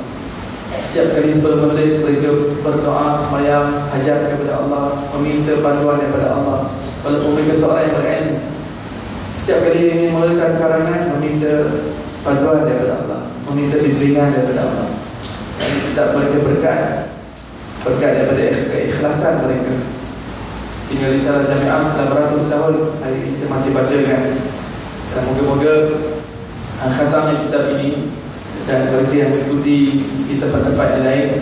Speaker 1: Setiap kali sebelum menulis mereka berdoa, sembahyang, hajat kepada Allah, meminta bantuan daripada Allah. Walaupun mereka seorang yang berilmu, setiap kali ingin mulakan karangan, meminta bantuan daripada Allah, meminta bimbingan daripada Allah. Dan tidak mereka berkat daripada keikhlasan mereka. Sehingga Risalah Jami'ah setelah beratus tahun hari ini kita masih bacakan. Dan moga-moga khatamnya kitab ini dan mereka yang mengikuti di tempat-tempat yang lain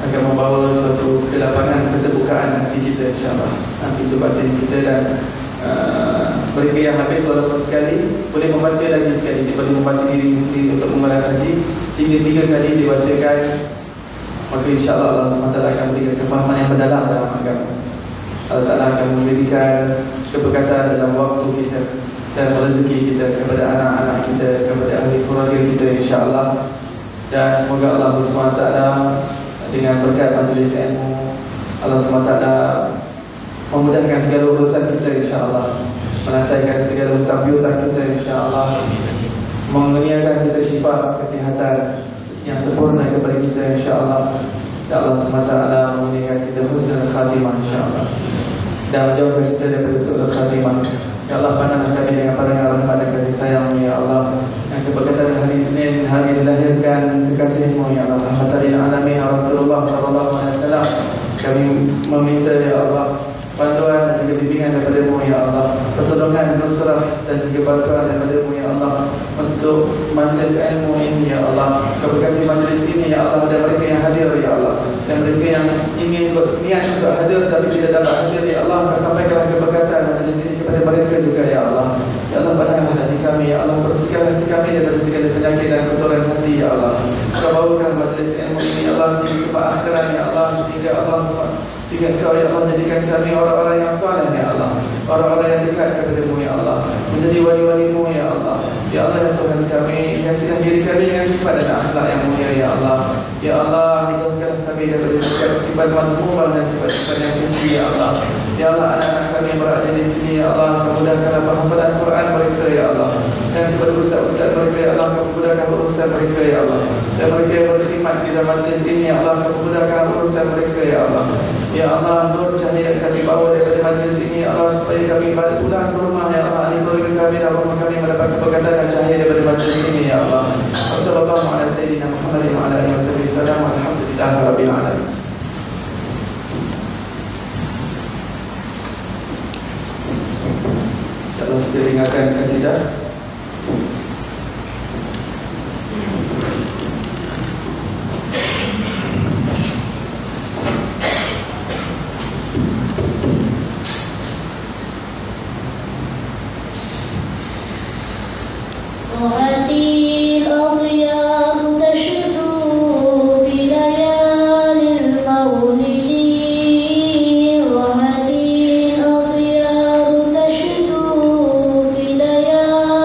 Speaker 1: akan membawa suatu kelapangan, keterbukaan hati kita, insyaAllah, pintu batin kita. Dan mereka yang habis walaupun sekali boleh membaca lagi sekali, dia boleh membaca diri sendiri untuk mengulang haji sehingga 3 kali dibacakan, maka insyaAllah Allah SWT akan memberikan kefahaman yang mendalam dalam agama. Allah Ta'ala akan memberikan keberkatan dalam waktu kita dan rezeki kita kepada anak-anak kita, kepada ahli keluarga kita, insyaAllah. Dan semoga Allah SWT dengan berkat majlis ilmu, Allah SWT memudahkan segala urusan kita, insyaAllah, menyelesaikan segala hutang piutang kita, insyaAllah, mengurniakan kita syifa, kesihatan yang sempurna kepada kita, insyaAllah. Dan Allah SWT mengurniakan kita husnul khatimah, insyaAllah, dan menjauhkan kita daripada su'ul khatimah. Ya Allah, pandanglah kami dengan pandangan rahmat dan kasih sayang-Mu, ya Allah. Yang keberkatan hari Isnin, hari dilahirkan kekasih-Mu, ya Allah, rahmatan lil alamin Rasulullah SAW. Kami meminta, ya Allah, bantuan dan juga bimbingan daripada-Mu, ya Allah, pertolongan, nusrah dan juga bantuan daripada-Mu, ya Allah, untuk majlis ilmu ini, ya Allah. Keberkati majlis ini, ya Allah, dan mereka yang hadir, ya Allah, dan mereka yang ingin berniat untuk hadir tapi tidak dapat hadir, ya Allah, sampaikanlah keberkatan majlis ini kepada mereka juga, ya Allah. Ya Allah, pandanglah hati kami, ya Allah, bersihkanlah hati kami daripada segala penyakit dan kotoran hati, ya Allah. Kau bawakan majlis ilmu ini, ya Allah, sehingga keakhiran, ya Allah, sehingga Allah sehingga Engkau, ya Allah, jadikan kami orang-orang yang saleh, ya Allah, orang-orang yang dekat kepada-Mu, ya Allah, menjadi wali-wali-Mu, ya Allah. Ya Allah, ya Tuhan kami, hiasilah diri kami dengan sifat dan akhlak yang mulia, ya Allah. Ya Allah, hidupkanlah kami daripada sifat mazmumah dan sifat-sifat yang keji, ya Allah. Ya Allah, anak-anak kami yang berada di sini, ya Allah, mudahkanlah penghafalan Quran mereka, ya Allah. Dan kepada ustaz-ustaz mereka, ya Allah, mudahkan urusan mereka, ya Allah. Dan mereka yang berkhidmat di dalam majlis ini, ya Allah, mudahkan urusan mereka, ya Allah. Ya Allah, nur cahaya kami bawa daripada majlis ini, ya Allah, supaya kami balik pulang ke rumah, ya Allah, ahli keluarga kami dan rumah kami mendapat keberkatan dan cahaya daripada majlis ini, ya Allah. Wassallallahu ala sayyidina Muhammadin wa ala alihi wasallam. Alhamdulillahi rabbil alamin. Insyaallah kita dengarkan kasidah.
Speaker 2: وهذه الأضياء تشدو في ليالي المولد وهذه الأضياء تشدو في ليالي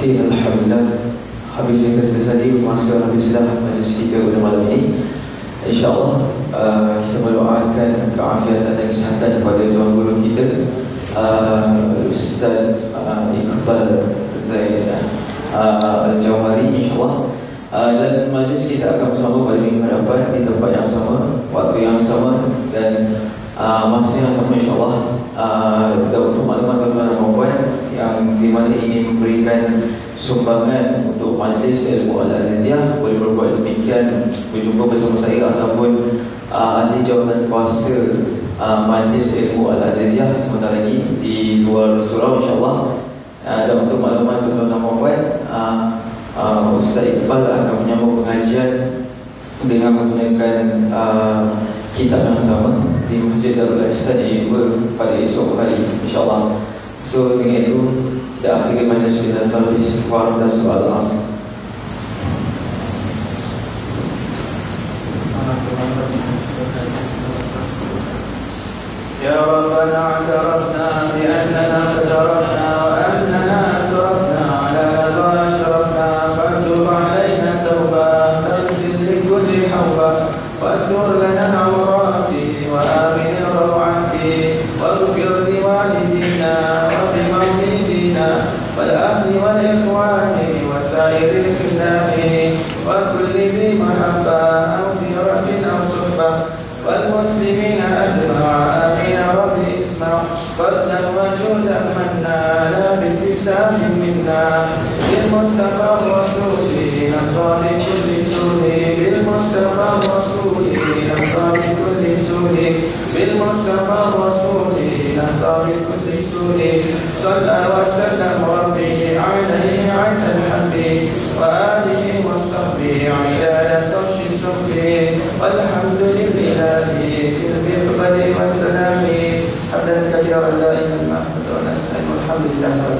Speaker 3: Alhamdulillah, habis yang selesai masuk habislah majlis kita pada malam ini. InsyaAllah kita mendoakan keafiatan dan kesihatan kepada tuan guru kita Ustaz Iqbal Zaid Al-Jawhari, insyaAllah. Dan majlis kita akan bersama pada minggu hadapan di tempat yang sama, waktu yang sama dan masa yang sama, insyaAllah. Dan untuk makluman tuan-tuan dan puan yang di mana ini memberikan sumbangan untuk majlis ilmu Al-Aziziyah, boleh berbuat demikian, berjumpa bersama saya ataupun ahli jawatan kuasa majlis ilmu Al-Aziziyah sebentar lagi di luar surau, insyaAllah. Dan untuk makluman tuan-tuan dan puan, Ustaz Iqbal akan menyambung pengajian dengan menggunakan kitab yang sama di Masjid Darul Ihsan pada esok hari, insyaAllah. So dengan itu kita akhiri majlis kita dalam istighfar dan soal asal.
Speaker 1: Ya Rabbana a'tarafna bi annana fatarafna wa annana asrafna ala ma ashrafna fatub alayna tawba tarsil li kulli hawba wasur lana awrati wa amin rawati waghfir li walidina محبة أو في رب أو صحبة والمسلمين أجمع آمين رب اسمع فضلا وجودا منا لا بابتسام منا بالمصطفى الرسول نقضى بكل سوء بالمصطفى الرسول نقضى بكل سوء بالمصطفى الرسول نقضى بكل سوء صلى وسلم ربي عليه عند الحبيب وآله وصحبه عداد الطرش السفلي والحمد لله في المقبل والتنامي حمدا كثيرا لا إله إلا الله والحمد لله.